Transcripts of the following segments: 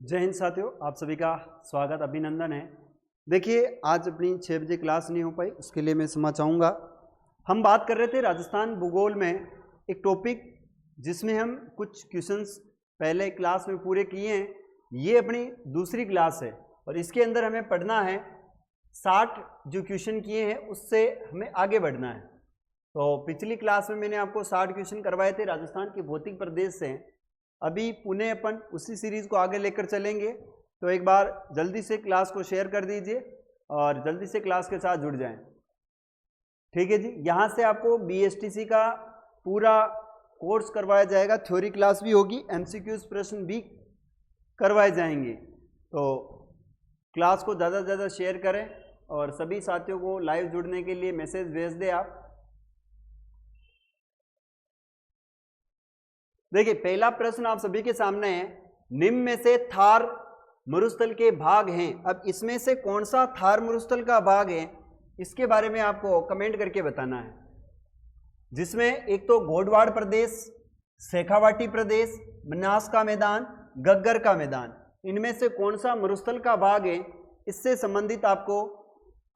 जय हिंद साथियों, आप सभी का स्वागत अभिनंदन है। देखिए, आज अपनी 6 बजे क्लास नहीं हो पाई, उसके लिए मैं क्षमा चाहूँगा। हम बात कर रहे थे राजस्थान भूगोल में एक टॉपिक जिसमें हम कुछ क्वेश्चंस पहले क्लास में पूरे किए हैं। ये अपनी दूसरी क्लास है और इसके अंदर हमें पढ़ना है 60 जो क्वेश्चन किए हैं उससे हमें आगे बढ़ना है। तो पिछली क्लास में मैंने आपको 60 क्वेश्चन करवाए थे राजस्थान के भौतिक प्रदेश से। अभी पुणे अपन उसी सीरीज को आगे लेकर चलेंगे। तो एक बार जल्दी से क्लास को शेयर कर दीजिए और जल्दी से क्लास के साथ जुड़ जाएं। ठीक है जी, यहाँ से आपको BSTC का पूरा कोर्स करवाया जाएगा, थ्योरी क्लास भी होगी, MCQs प्रश्न भी करवाए जाएंगे। तो क्लास को ज़्यादा से ज़्यादा शेयर करें और सभी साथियों को लाइव जुड़ने के लिए मैसेज भेज दें आप। देखिए, पहला प्रश्न आप सभी के सामने है, निम्न में से थार मरुस्थल के भाग हैं। अब इसमें से कौन सा थार मरुस्थल का भाग है इसके बारे में आपको कमेंट करके बताना है। जिसमें एक तो गोडवाड़ प्रदेश, शेखावाटी प्रदेश, बनास का मैदान, गग्गर का मैदान, इनमें से कौन सा मरुस्थल का भाग है, इससे संबंधित आपको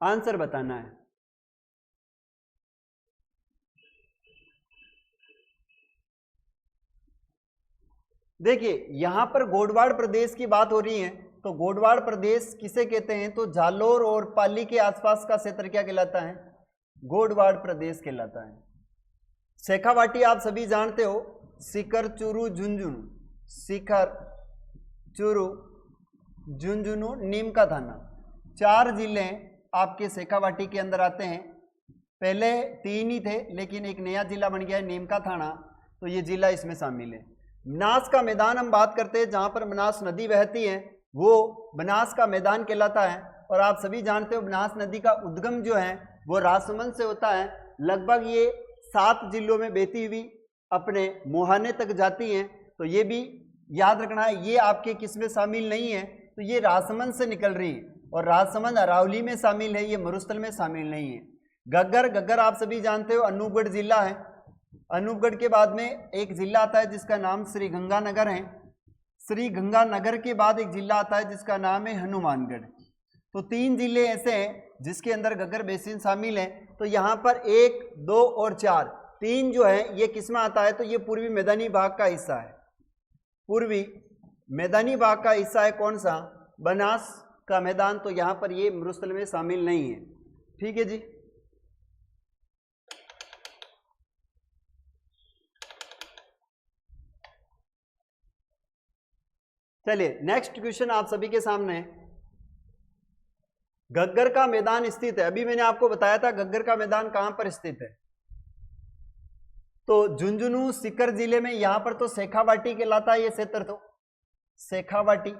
आंसर बताना है। देखिए, यहां पर गोडवाड़ प्रदेश की बात हो रही है, तो गोडवाड़ प्रदेश किसे कहते हैं? तो जालोर और पाली के आसपास का क्षेत्र क्या कहलाता है? गोडवाड़ प्रदेश कहलाता है। शेखावाटी आप सभी जानते हो, सीकर, चूरू, झुंझुनू, सीकर, चूरू, झुंझुनू, नीम का थाना, 4 जिले आपके शेखावाटी के अंदर आते हैं। पहले 3 ही थे, लेकिन एक नया जिला बन गया है नीम का थाना, तो ये जिला इसमें शामिल है। बनास का मैदान हम बात करते हैं, जहां पर बनास नदी बहती है, वो बनास का मैदान कहलाता है। और आप सभी जानते हो बनास नदी का उद्गम जो है वो राजसमंद से होता है। लगभग ये 7 जिलों में बहती हुई अपने मोहाने तक जाती हैं। तो ये भी याद रखना है, ये आपके किस में शामिल नहीं है, तो ये राजसमंद से निकल रही है और राजसमंद अरावली में शामिल है, ये मरुस्थल में शामिल नहीं है। गग्गर आप सभी जानते हो अनूपगढ़ जिला है। अनूपगढ़ के बाद में एक जिला आता है जिसका नाम श्री गंगानगर है। श्री गंगानगर के बाद एक जिला आता है जिसका नाम है हनुमानगढ़। तो 3 जिले ऐसे हैं जिसके अंदर गग्गर बेसिन शामिल है। तो यहाँ पर 1, 2 और 4, 3 जो है ये किस में आता है? तो ये पूर्वी मैदानी भाग का हिस्सा है। पूर्वी मैदानी भाग का हिस्सा है कौन सा? बनास का मैदान। तो यहाँ पर ये मरुस्थल में शामिल नहीं है। ठीक है जी। चलिए, नेक्स्ट क्वेश्चन आप सभी के सामने। गग्गर का मैदान स्थित है, अभी मैंने आपको बताया था गग्गर का मैदान कहां पर स्थित है। तो झुंझुनू, सीकर जिले में, यहां पर तो शेखावाटी कहलाता है ये क्षेत्र, तो शेखावाटी।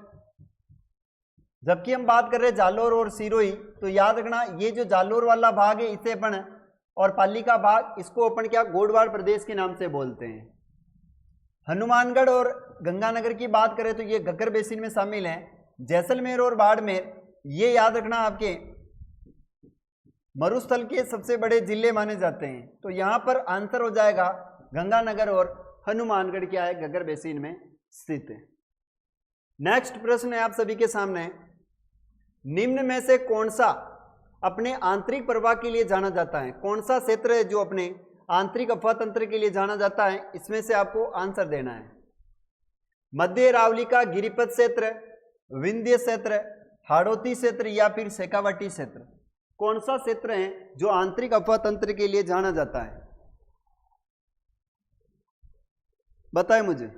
जबकि हम बात कर रहे हैं जालोर और सिरोही, तो याद रखना ये जो जालोर वाला भाग है इसे अपन, और पाली का भाग, इसको अपन क्या गोडवाड़ प्रदेश के नाम से बोलते हैं। हनुमानगढ़ और गंगानगर की बात करें तो ये गग्गर बेसिन में शामिल है। जैसलमेर और बाड़मेर, ये याद रखना आपके मरुस्थल के सबसे बड़े जिले माने जाते हैं। तो यहां पर आंसर हो जाएगा गंगानगर और हनुमानगढ़ क्या है, गग्गर बेसिन में स्थित है। नेक्स्ट प्रश्न है आप सभी के सामने, निम्न में से कौन सा अपने आंतरिक प्रवाह के लिए जाना जाता है? कौन सा क्षेत्र है जो अपने आंतरिक अफवाह तंत्र के लिए जाना जाता है? इसमें से आपको आंसर देना है। मध्य अरावली का गिरिपथ क्षेत्र, विंध्य क्षेत्र, हाड़ौती क्षेत्र या फिर शेखावाटी क्षेत्र, कौन सा क्षेत्र है जो आंतरिक अफवाह तंत्र के लिए जाना जाता है? बताएं मुझे।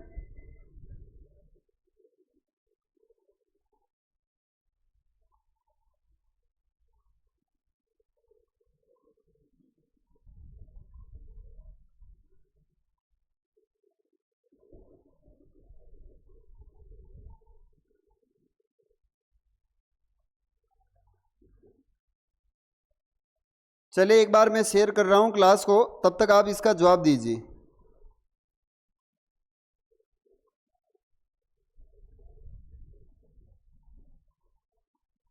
चलिए, एक बार मैं शेयर कर रहा हूं क्लास को, तब तक आप इसका जवाब दीजिए।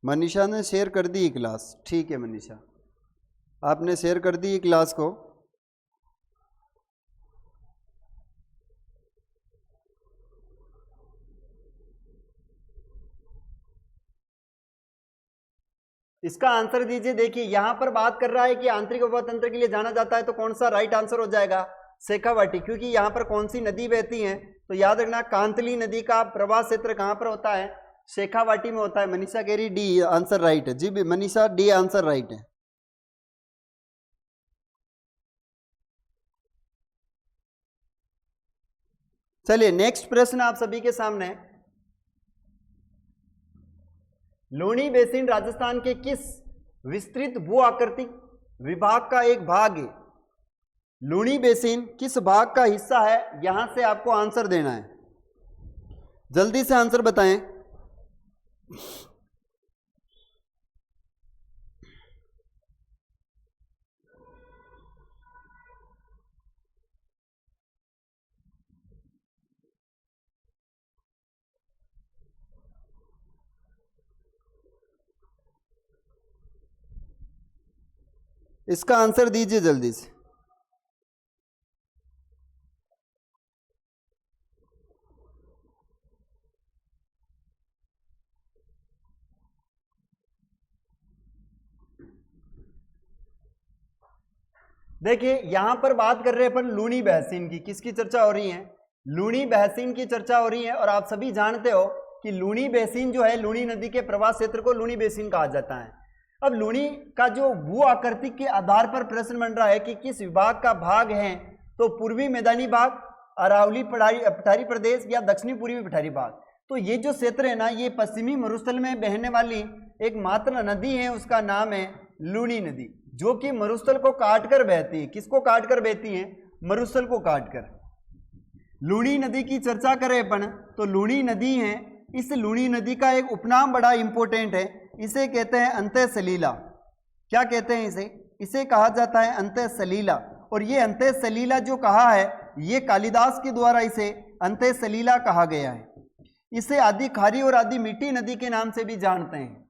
मनीषा ने शेयर कर दी क्लास। ठीक है मनीषा, आपने शेयर कर दी क्लास को। इसका आंसर दीजिए। देखिए यहां पर बात कर रहा है कि आंतरिक अफवाह तंत्र के लिए जाना जाता है, तो कौन सा राइट आंसर हो जाएगा? शेखावाटी। क्योंकि यहां पर कौन सी नदी बहती है? तो याद रखना कांतली नदी का प्रवाह क्षेत्र कहां पर होता है? शेखावाटी में होता है। मनीषा कह रही डी आंसर राइट है। जी मनीषा, डी आंसर राइट है। चलिए नेक्स्ट प्रश्न आप सभी के सामने। लूणी बेसिन राजस्थान के किस विस्तृत भू आकृतिक विभाग का एक भाग है? लूणी बेसिन किस भाग का हिस्सा है? यहां से आपको आंसर देना है, जल्दी से आंसर बताएं। इसका आंसर दीजिए जल्दी से। देखिए यहां पर बात कर रहे हैं अपन लूणी बेसिन की। किसकी चर्चा हो रही है? लूणी बेसिन की चर्चा हो रही है। और आप सभी जानते हो कि लूणी बेसिन जो है, लूणी नदी के प्रवाह क्षेत्र को लूणी बेसिन कहा जाता है। अब लूणी का जो भू आकृति के आधार पर प्रश्न बन रहा है कि किस विभाग का भाग है, तो पूर्वी मैदानी भाग, अरावली पठारी प्रदेश या दक्षिणी पूर्वी पठारी भाग। तो ये जो क्षेत्र है ना, ये पश्चिमी मरुस्थल में बहने वाली एक मात्र नदी है, उसका नाम है लूणी नदी, जो कि मरुस्थल को काटकर बहती है। किसको काटकर बहती है? मरुस्थल को काटकर। लूणी नदी की चर्चा करें अपन तो लूणी नदी है। इस लूणी नदी का एक उपनाम बड़ा इंपॉर्टेंट है, इसे कहते हैं अंतः सलीला। क्या कहते हैं इसे? इसे कहा जाता है अंतः सलीला। और ये अंतः सलीला जो कहा है, ये कालिदास के द्वारा इसे अंतः सलीला कहा गया है। इसे आदि खारी और आदि मीठी नदी के नाम से भी जानते हैं।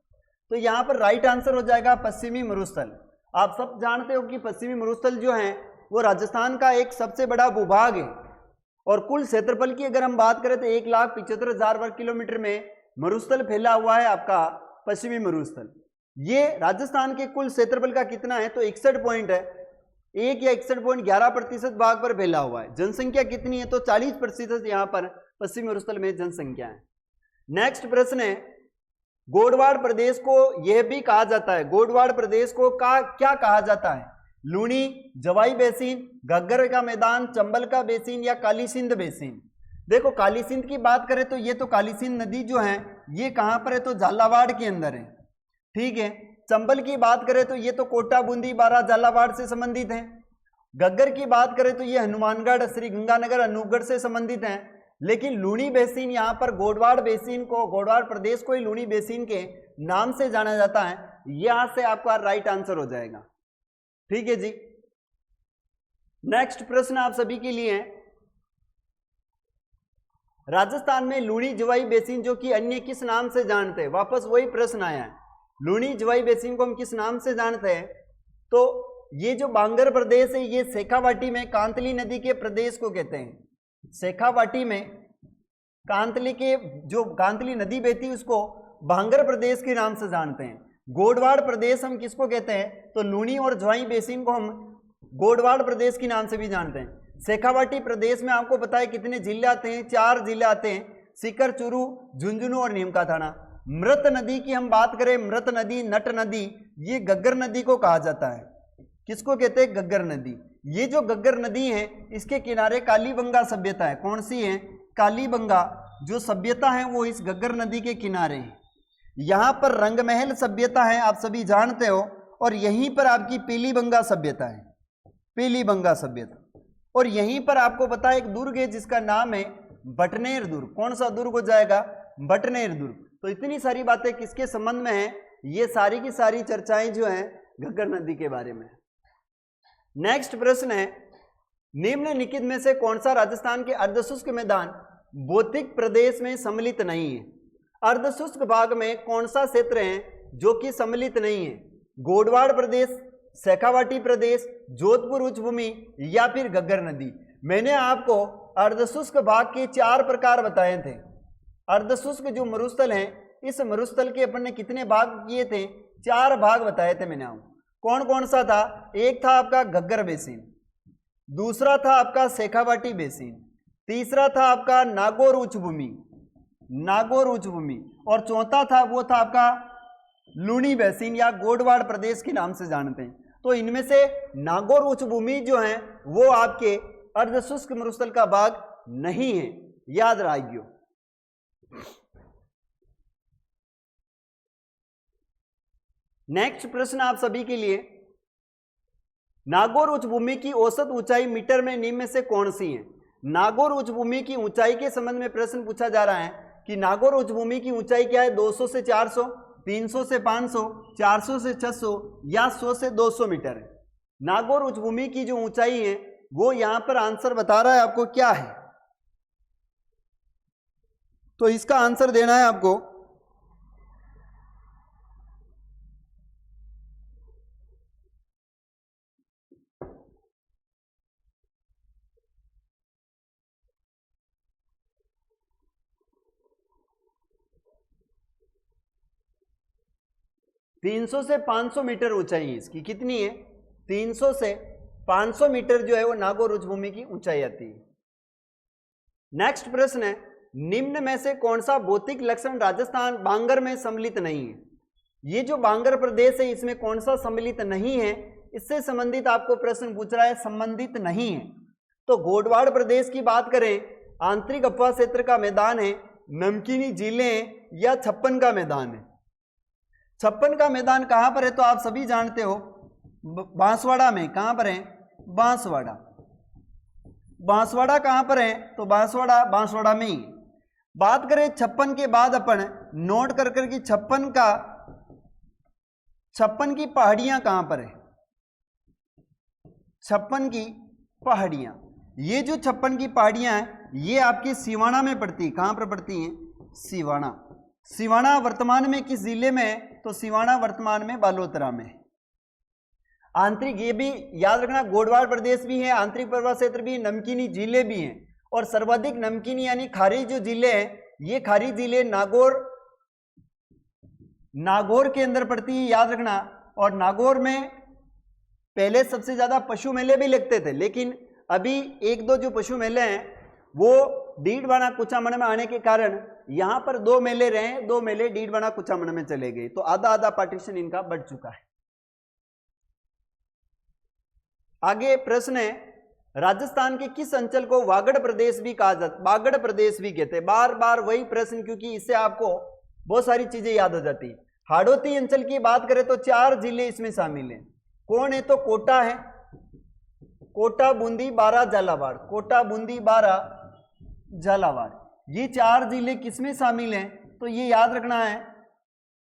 तो यहाँ पर राइट आंसर हो जाएगा पश्चिमी मरुस्थल। आप सब जानते हो कि पश्चिमी मरुस्थल जो है वो राजस्थान का एक सबसे बड़ा भूभाग है। और कुल क्षेत्रफल की अगर हम बात करें तो 1,75,000 वर्ग किलोमीटर में मरुस्थल फैला हुआ है आपका पश्चिमी मरुस्थल। ये राजस्थान के कुल क्षेत्रफल का कितना है? तो 61 पॉइंट है, 1 या 61.11% भाग पर फैला हुआ है। जनसंख्या कितनी है? तो 40% यहाँ पर पश्चिमी मरुस्थल में जनसंख्या है। नेक्स्ट प्रश्न है, गोडवाड़ प्रदेश को यह भी कहा जाता है, गोडवाड़ प्रदेश को क्या कहा जाता है? लूणी, जवाई बेसिन, घग्गर का मैदान, चंबल का बेसिन या काली सिंध बेसिन। देखो काली सिंध की बात करें तो ये तो काली सिंध नदी जो है ये कहां पर है? तो झालावाड़ के अंदर है। ठीक है। चंबल की बात करें तो ये तो कोटा, बूंदी, बारा, झालावाड़ से संबंधित है। घग्गर की बात करें तो ये हनुमानगढ़, श्री गंगानगर, अनूपगढ़ से संबंधित है। लेकिन लूणी बेसिन यहाँ पर गोडवाड़ बेसिन को, गोडवाड़ प्रदेश को ही लूणी बेसिन के नाम से जाना जाता है। यहां से आपका राइट आंसर हो जाएगा। ठीक है जी। नेक्स्ट प्रश्न आप सभी के लिए है, राजस्थान में लूणी जवाई बेसिन जो कि अन्य किस नाम से जानते हैं? वापस वही प्रश्न आया है, लूणी जवाई बेसिन को हम किस नाम से जानते हैं? तो ये जो बांगर प्रदेश है ये शेखावाटी में कांतली नदी के प्रदेश को कहते हैं। शेखावाटी में कांतली के जो कांतली नदी बहती है उसको बांगर प्रदेश के नाम से जानते हैं। गोडवाड़ प्रदेश हम किसको कहते हैं? तो लूणी और जवाई बेसिन को हम गोडवाड़ प्रदेश के नाम से भी जानते हैं। शेखावाटी प्रदेश में आपको पता है कितने जिले आते हैं? 4 जिले आते हैं, सीकर, चूरू, झुंझुनू और नीमका थाना। मृत नदी की हम बात करें, मृत नदी, नट नदी, ये घग्गर नदी को कहा जाता है। किसको कहते हैं? घग्गर नदी। ये जो घग्गर नदी है इसके किनारे कालीबंगा सभ्यता है। कौन सी है? कालीबंगा जो सभ्यता है वो इस घग्गर नदी के किनारे है। यहाँ पर रंगमहल सभ्यता है, आप सभी जानते हो, और यहीं पर आपकी पीलीबंगा सभ्यता है, पीलीबंगा सभ्यता। और यहीं पर आपको पता है एक दुर्ग है जिसका नाम है बटनेर दुर्ग। कौन सा दुर्ग हो जाएगा? बटनेर दुर्ग। तो इतनी सारी बातें किसके संबंध में है? ये सारी की सारी चर्चाएं जो हैं घग्गर नदी के बारे में। नेक्स्ट प्रश्न है, निम्नलिखित में से कौन सा राजस्थान के अर्धशुष्क मैदान भौतिक प्रदेश में सम्मिलित नहीं है? अर्धशुष्क भाग में कौन सा क्षेत्र है जो कि सम्मिलित नहीं है? गोडवाड़ प्रदेश, शेखावाटी प्रदेश, जोधपुर उच्च भूमि या फिर घग्गर नदी। मैंने आपको अर्धशुष्क भाग के 4 प्रकार बताए थे। अर्धशुष्क जो मरुस्थल है, इस मरुस्थल के अपन ने कितने भाग किए थे? 4 भाग बताए थे मैंने आपको। कौन कौन सा था? एक था आपका घग्गर बेसिन, दूसरा था आपका शेखावाटी बेसिन, तीसरा था आपका नागौर उच्च भूमि, नागौर उच्च भूमि, और चौथा था वो था आपका लूनी बेसिन या गोडवाड़ प्रदेश के नाम से जानते हैं। तो इनमें से नागौर उच्च भूमि जो है वो आपके अर्धशुष्क मरुस्थल का भाग नहीं है, याद रखियो। नेक्स्ट प्रश्न आप सभी के लिए, नागौर उच्च भूमि की औसत ऊंचाई मीटर में निम्न में से कौन सी है? नागौर उच्च भूमि की ऊंचाई के संबंध में प्रश्न पूछा जा रहा है कि नागौर उच्च भूमि की ऊंचाई क्या है? 200 से 400, 300 से 500, 400 से 600 या 100 से 200 मीटर है। नागौर उच्च भूमि की जो ऊंचाई है वो यहां पर आंसर बता रहा है आपको क्या है, तो इसका आंसर देना है आपको। तीन 300 से 500 मीटर ऊंचाई है इसकी। कितनी है? 300 से 500 मीटर जो है वो नागौर उच्च भूमि की ऊंचाई आती है। नेक्स्ट प्रश्न है, निम्न में से कौन सा भौतिक लक्षण राजस्थान बांगर में सम्मिलित नहीं है? ये जो बांगर प्रदेश है इसमें कौन सा सम्मिलित नहीं है, इससे संबंधित आपको प्रश्न पूछ रहा है, संबंधित नहीं है। तो गोडवाड़ प्रदेश की बात करें, आंतरिक अफवाह क्षेत्र का मैदान है, नमकीनी झीलें या छप्पन का मैदान है। छप्पन का मैदान कहां पर है तो आप सभी जानते हो, बांसवाड़ा में। कहां पर है? बांसवाड़ा। बांसवाड़ा कहां पर है तो बांसवाड़ा में ही। बात करें छप्पन के बाद अपन नोट कर कर कि छप्पन की पहाड़ियां कहां पर है? छप्पन की पहाड़ियां, ये जो छप्पन की पहाड़ियां हैं ये आपकी सिवाना में पड़ती। कहां पर पड़ती हैं? सिवाना। सिवाना वर्तमान में किस जिले में है तो सिवाना वर्तमान में बालोतरा में। आंतरिक, ये भी याद रखना, गोडवाड़ प्रदेश भी है, आंतरिक प्रवाह क्षेत्र भी, नमकीनी जिले भी हैं, और सर्वाधिक नमकीनी यानी खारी जो जिले हैं ये खारी जिले नागौर के अंदर पड़ती है, याद रखना। और नागौर में पहले सबसे ज्यादा पशु मेले भी लगते थे, लेकिन अभी एक दो जो पशु मेले हैं वो डीडवाना कुचामन में आने के कारण यहां पर 2 मेले रहे, 2 मेले डीडवाना कुचामन में चले गए, तो आधा आधा पार्टीशन इनका बढ़ चुका है। आगे प्रश्न है, राजस्थान के किस अंचल को वागड़ प्रदेश भी कहा जाता? वागड़ प्रदेश भी कहते हैं। बार बार वही प्रश्न, क्योंकि इससे आपको बहुत सारी चीजें याद हो जाती है। हाड़ौती अंचल की बात करें तो 4 जिले इसमें शामिल हैं। कौन है तो कोटा है, कोटा, बूंदी, बारा, झालावाड़। कोटा, बूंदी, बारा, झालावाड़, ये 4 जिले किसमें शामिल हैं तो ये याद रखना है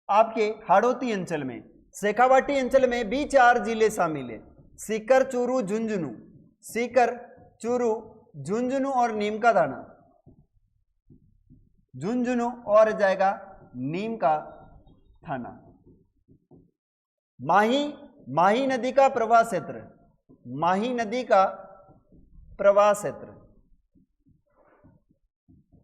आपके हाड़ौती अंचल में। शेखावाटी अंचल में भी 4 जिले शामिल हैं, सीकर, चूरू, झुंझुनू। सीकर, चूरू, झुंझुनू और नीम का थाना। झुंझुनू और जाएगा नीम का थाना। माही नदी का प्रवाह क्षेत्र, माही नदी का प्रवाह क्षेत्र।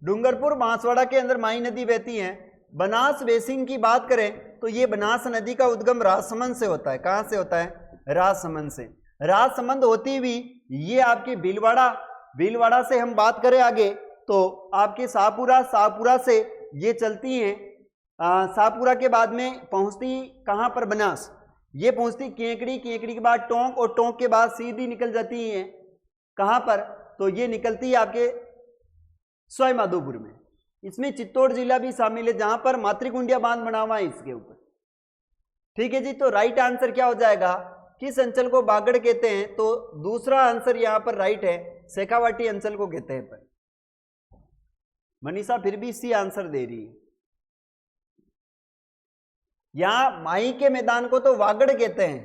डूंगरपुर बांसवाड़ा के अंदर माही नदी बहती है। बनास बेसिन की बात करें तो ये बनास नदी का उद्गम राजसमंद से होता है। कहां से होता है? राजसमंद से। राजसमंद होती हुई ये आपके भीलवाड़ा से हम बात करें आगे तो आपके शाहपुरा से ये चलती हैं। शाहपुरा के बाद में पहुंचती कहां पर? बनास। ये पहुंचती केकड़ी, केकड़ी के बाद टोंक, और टोंक के बाद सीधी निकल जाती है कहां पर तो ये निकलती है आपके सवाई माधोपुर में। इसमें चित्तौड़ जिला भी शामिल है जहां पर मातृकुंडिया बांध बना हुआ है इसके ऊपर। ठीक है जी, तो राइट आंसर क्या हो जाएगा? किस अंचल को बागड़ कहते हैं तो दूसरा आंसर यहां पर राइट है, शेखावाटी अंचल को कहते हैं। पर मनीषा फिर भी सी आंसर दे रही है। यहां माही के मैदान को तो वागड़ कहते हैं,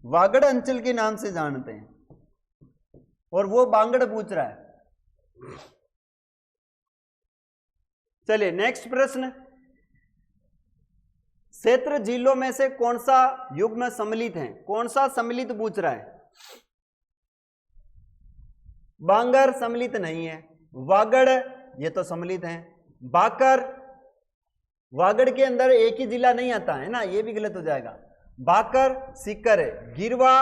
वागड़ अंचल के नाम से जानते हैं, और वो बांगड़ पूछ रहा है। चलिए नेक्स्ट प्रश्न, क्षेत्र जिलों में से कौन सा युग्म सम्मिलित है? कौन सा सम्मिलित पूछ रहा है? बांगर सम्मिलित नहीं है, वागड़ ये तो सम्मिलित है, बाकर वागड़ के अंदर एक ही जिला नहीं आता है ना, ये भी गलत हो जाएगा। बाकर सीकर है, गिरवा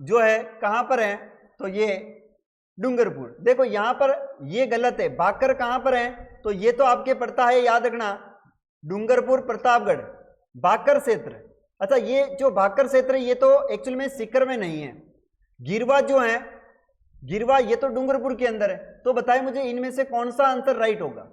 जो है कहां पर है, तो ये डूंगरपुर। देखो यहां पर ये गलत है, बाकर कहां पर है, तो ये तो आपके पड़ता है, याद रखना, डूंगरपुर प्रतापगढ़, बाकर क्षेत्र। अच्छा ये जो बाकर क्षेत्र ये तो एक्चुअल में सीकर में नहीं है। गिरवा जो है, गिरवा ये तो डूंगरपुर के अंदर है। तो बताए मुझे इनमें से कौन सा आंसर राइट होगा।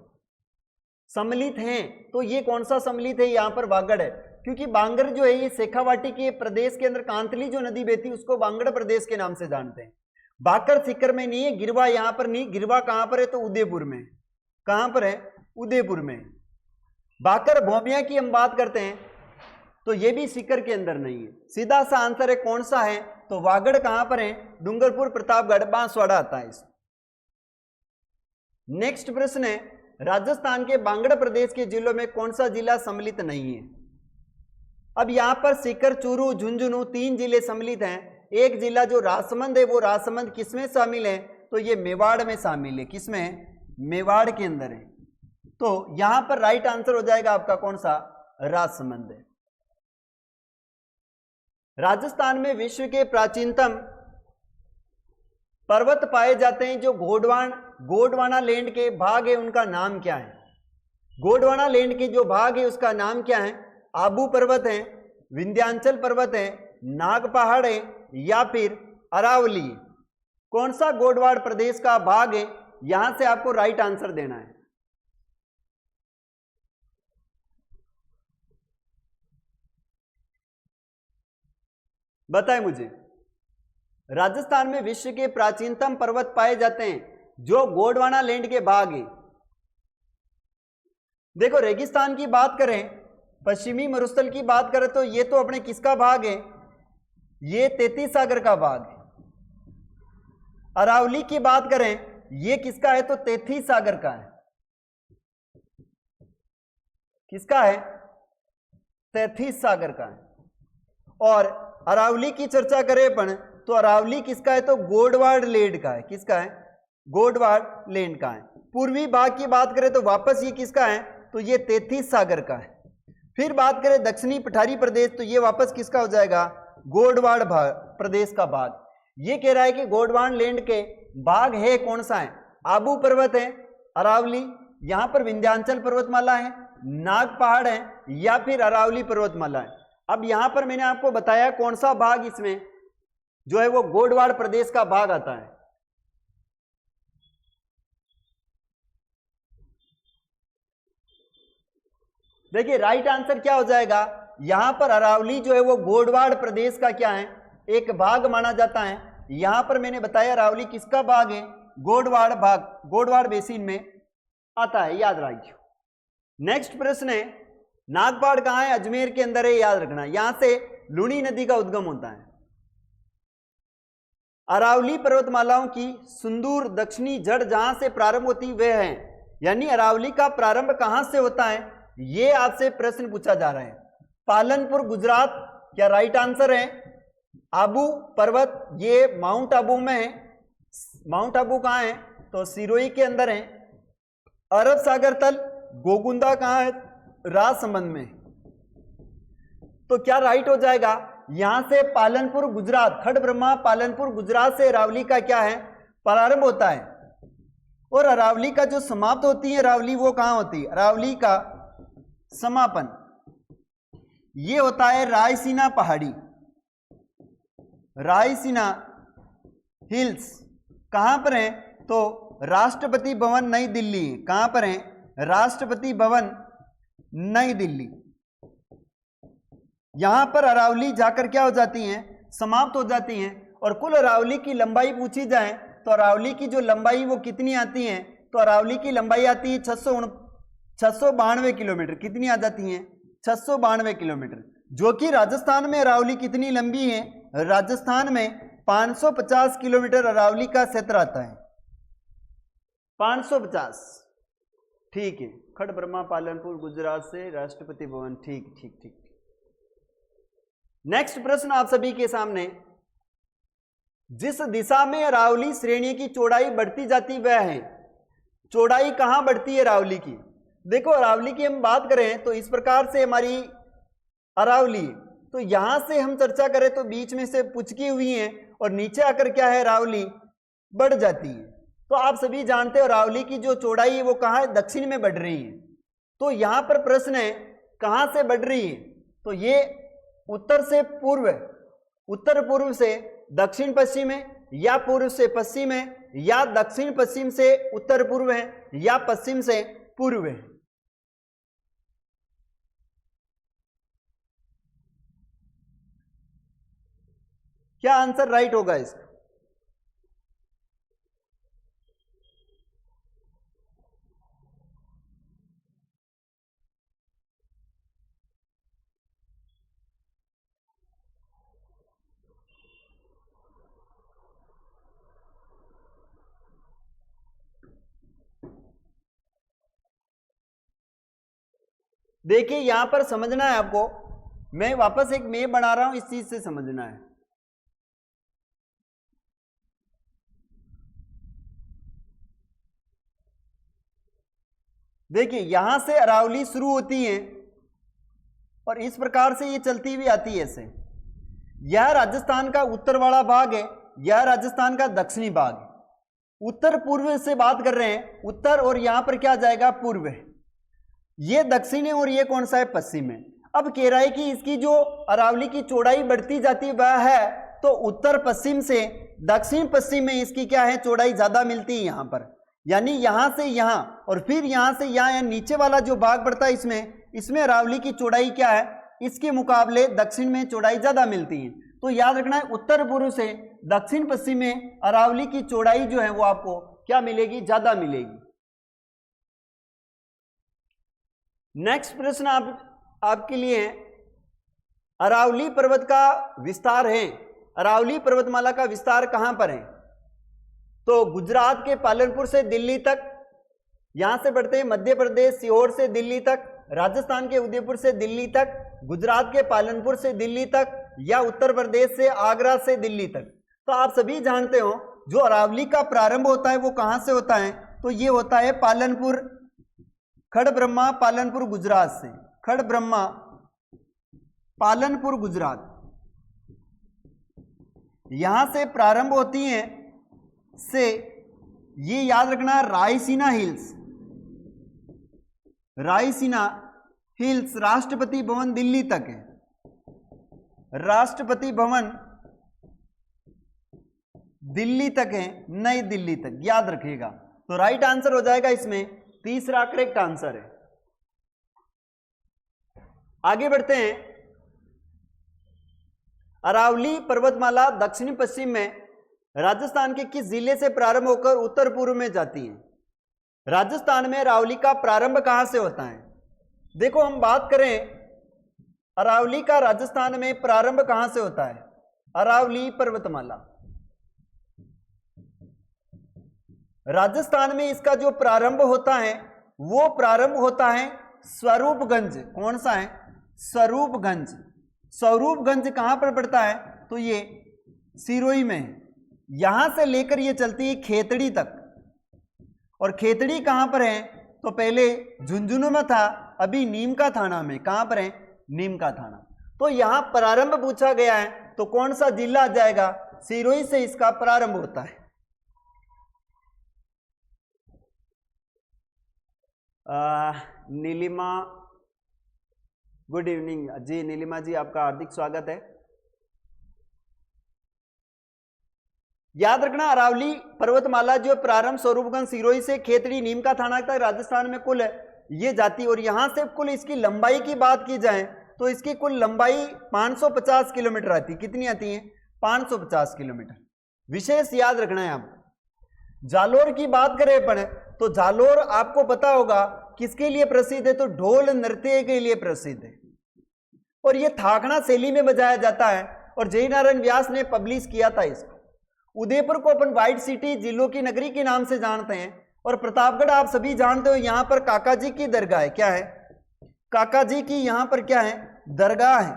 सम्मिलित हैं तो ये कौन सा सम्मिलित है, यहां पर वागड़ है, क्योंकि बांगर जो है ये शेखावाटी के प्रदेश के अंदर कांतली जो नदी बहती है उसको बांगड़ प्रदेश के नाम से जानते हैं। बाकर सीकर में नहीं है, गिरवा यहां पर नहीं, गिरवा कहां पर है, तो उदयपुर में। कहां पर है, उदयपुर में। बाकर भोमिया की हम बात करते हैं तो ये भी सीकर के अंदर नहीं है। सीधा सा आंसर है कौन सा है, तो वागड़ कहां पर है, डूंगरपुर प्रतापगढ़ बांसवाड़ा आता है इस। नेक्स्ट प्रश्न है, राजस्थान के बांगड़ प्रदेश के जिलों में कौन सा जिला सम्मिलित नहीं है। अब यहां पर सीकर, चूरू, झुंझुनू 3 जिले सम्मिलित हैं। एक जिला जो राजसमंद है, वो राजसमंद किसमें शामिल है, तो ये मेवाड़ में शामिल है। किसमें है, मेवाड़ के अंदर है। तो यहां पर राइट आंसर हो जाएगा आपका कौन सा, राजसमंद है। राजस्थान में विश्व के प्राचीनतम पर्वत पाए जाते हैं जो गोंडवाना लैंड के भाग है, उनका नाम क्या है। गोंडवाना लैंड के जो भाग है उसका नाम क्या है, आबू पर्वत है, विंध्याचल पर्वत है, नाग पहाड़ है, या फिर अरावली। कौन सा गोंडवाड़ प्रदेश का भाग है, यहां से आपको राइट आंसर देना है। बताएं मुझे। राजस्थान में विश्व के प्राचीनतम पर्वत पाए जाते हैं जो गोंडवाना लैंड के भाग है। देखो रेगिस्तान की बात करें, पश्चिमी मरुस्थल की बात करें तो ये तो अपने किसका भाग है, ये तैतीस सागर का भाग है। अरावली की बात करें, ये किसका है, तो तैतीस सागर का है। किसका है, तैतीस सागर का है। और अरावली की चर्चा करें अपन तो अरावली किसका है, तो गोंडवाड़ लैंड का है। किसका है, गोंडवाड़ लैंड का है। पूर्वी भाग की बात करें तो वापस ये किसका है, तो ये तैतीस सागर का है। फिर बात करें दक्षिणी पठारी प्रदेश तो ये वापस किसका हो जाएगा, गोंडवाड़ प्रदेश का भाग। ये कह रहा है कि गोंडवाड़ लैंड के भाग है कौन सा है, आबू पर्वत है, अरावली, यहां पर विंध्याचल पर्वतमाला है, नाग पहाड़ है, या फिर अरावली पर्वतमाला है। अब यहां पर मैंने आपको बताया कौन सा भाग इसमें जो है वो गोंडवाड़ प्रदेश का भाग आता है। देखिए राइट आंसर क्या हो जाएगा, यहां पर अरावली जो है वो गोंडवाड़ प्रदेश का क्या है, एक भाग माना जाता है। यहां पर मैंने बताया अरावली किसका भाग है, गोंडवाड़ भाग, गोंडवाड़ बेसिन में आता है, याद रखिए। नेक्स्ट प्रश्न है, नागपाड़ कहां है, अजमेर के अंदर है, याद रखना। यहां से लूणी नदी का उद्गम होता है। अरावली पर्वतमालाओं की सुंदूर दक्षिणी जड़ जहां से प्रारंभ होती वह है, यानी अरावली का प्रारंभ कहां से होता है, ये आपसे प्रश्न पूछा जा रहा है। पालनपुर गुजरात क्या राइट आंसर है। आबू पर्वत ये माउंट आबू में है। माउंट आबू कहां है, तो सिरोही के अंदर है। अरब सागर तल गोगुंदा कहां है, राजसमंद में। तो क्या राइट हो जाएगा, यहां से पालनपुर गुजरात, खड़ ब्रह्मा पालनपुर गुजरात से अरावली का क्या है, प्रारंभ होता है। और अरावली का जो समाप्त होती है अरावली वो कहां होती है, अरावली का समापन ये होता है रायसीना पहाड़ी, रायसीना हिल्स। कहां पर है, तो राष्ट्रपति भवन नई दिल्ली। कहां पर है, राष्ट्रपति भवन नई दिल्ली। यहां पर अरावली जाकर क्या हो जाती हैं, समाप्त हो जाती हैं। और कुल अरावली की लंबाई पूछी जाए तो अरावली की जो लंबाई वो कितनी आती है, तो अरावली की लंबाई आती है 692 किलोमीटर। कितनी आ जाती है, 692 किलोमीटर। जो कि राजस्थान में अरावली कितनी लंबी है, राजस्थान में 550 किलोमीटर अरावली का क्षेत्र आता है, 550। ठीक है, खड़ ब्रह्मा पालनपुर गुजरात से राष्ट्रपति भवन। ठीक ठीक ठीक। नेक्स्ट प्रश्न आप सभी के सामने, जिस दिशा में अरावली श्रेणी की चौड़ाई बढ़ती जाती वह है। चौड़ाई कहां बढ़ती है अरावली की, देखो अरावली की हम बात करें तो इस प्रकार से हमारी अरावली, तो यहां से हम चर्चा करें तो बीच में से पुचकी हुई है और नीचे आकर क्या है अरावली बढ़ जाती है। तो आप सभी जानते हो अरावली की जो चौड़ाई है वो कहाँ है, दक्षिण में बढ़ रही है। तो यहां पर प्रश्न है कहां से बढ़ रही है, तो ये उत्तर से पूर्व, उत्तर पूर्व से दक्षिण पश्चिम है, या पूर्व से पश्चिम है, या दक्षिण पश्चिम से उत्तर पूर्व है, या पश्चिम से पूर्व है। क्या आंसर राइट होगा इसका? देखिए यहां पर समझना है आपको, मैं वापस एक मैप बना रहा हूं, इस चीज से समझना है। देखिए यहां से अरावली शुरू होती है और इस प्रकार से ये चलती हुई आती है ऐसे। यह राजस्थान का उत्तर वाला भाग है, यह राजस्थान का दक्षिणी भाग है। उत्तर पूर्व से बात कर रहे हैं, उत्तर, और यहां पर क्या जाएगा पूर्व है। ये दक्षिण है और ये कौन सा है, पश्चिम है। अब कह रहा है कि इसकी जो अरावली की चौड़ाई बढ़ती जाती वह है, तो उत्तर पश्चिम से दक्षिण पश्चिम में इसकी क्या है, चौड़ाई ज्यादा मिलती है यहां पर। यानी यहां से यहां और फिर यहां से यहां, नीचे वाला जो भाग बढ़ता है इसमें अरावली की चौड़ाई क्या है, इसके मुकाबले दक्षिण में चौड़ाई ज्यादा मिलती है। तो याद रखना है उत्तर पूर्व से दक्षिण पश्चिम में अरावली की चौड़ाई जो है वो आपको क्या मिलेगी, ज्यादा मिलेगी। नेक्स्ट प्रश्न आपके लिए है, अरावली पर्वत का विस्तार है, अरावली पर्वतमाला का विस्तार कहां पर है? तो गुजरात के पालनपुर से दिल्ली तक, यहां से बढ़ते हैं मध्य प्रदेश सीहोर से दिल्ली तक, राजस्थान के उदयपुर से दिल्ली तक, गुजरात के पालनपुर से दिल्ली तक, या उत्तर प्रदेश से आगरा से दिल्ली तक। तो आप सभी जानते हो जो अरावली का प्रारंभ होता है वो कहां से होता है, तो ये होता है पालनपुर, खड़ब्रह्मा पालनपुर गुजरात से, खड़ब्रह्मा पालनपुर गुजरात, यहां से प्रारंभ होती हैं से, ये याद रखना रायसीना हिल्स, रायसीना हिल्स राष्ट्रपति भवन दिल्ली तक है, राष्ट्रपति भवन दिल्ली तक है, नई दिल्ली तक, याद रखिएगा। तो राइट आंसर हो जाएगा इसमें तीसरा करेक्ट आंसर है। आगे बढ़ते हैं, अरावली पर्वतमाला दक्षिण पश्चिम में राजस्थान के किस जिले से प्रारंभ होकर उत्तर पूर्व में जाती है? राजस्थान में अरावली का प्रारंभ कहां से होता है? देखो हम बात करें अरावली का राजस्थान में प्रारंभ कहां से होता है, अरावली पर्वतमाला, राजस्थान में इसका जो प्रारंभ होता है वो प्रारंभ होता है स्वरूपगंज। कौन सा है? स्वरूपगंज। स्वरूपगंज कहां पर पड़ता है? तो ये सिरोही में है। यहां से लेकर ये चलती है खेतड़ी तक, और खेतड़ी कहां पर है? तो पहले झुंझुनू में था, अभी नीम का थाना में। कहां पर है? नीम का थाना। तो यहां प्रारंभ पूछा गया है तो कौन सा जिला आ जाएगा? सिरोही से इसका प्रारंभ होता है। नीलिमा, गुड इवनिंग जी। नीलिमा जी आपका हार्दिक स्वागत है। याद रखना अरावली पर्वतमाला जो प्रारंभ स्वरूपगंज सिरोही से खेतड़ी नीम का थाना तक राजस्थान में कुल ये जाती, और यहां से कुल इसकी लंबाई की बात की जाए तो इसकी कुल लंबाई 550 किलोमीटर आती। कितनी आती है? 550 किलोमीटर। विशेष याद रखना है आपको। जालोर की बात करें अपन तो जालोर आपको पता होगा किसके लिए प्रसिद्ध है? तो ढोल नृत्य के लिए प्रसिद्ध है, और यह थाकड़ा शैली में बजाया जाता है, और जयनारायण व्यास ने पब्लिश किया था इसको। उदयपुर को अपन व्हाइट सिटी, जिलों की नगरी के नाम से जानते हैं, और प्रतापगढ़ आप सभी जानते हो यहां पर काका जी की दरगाह है। क्या है? काका जी की यहां पर क्या है? दरगाह है।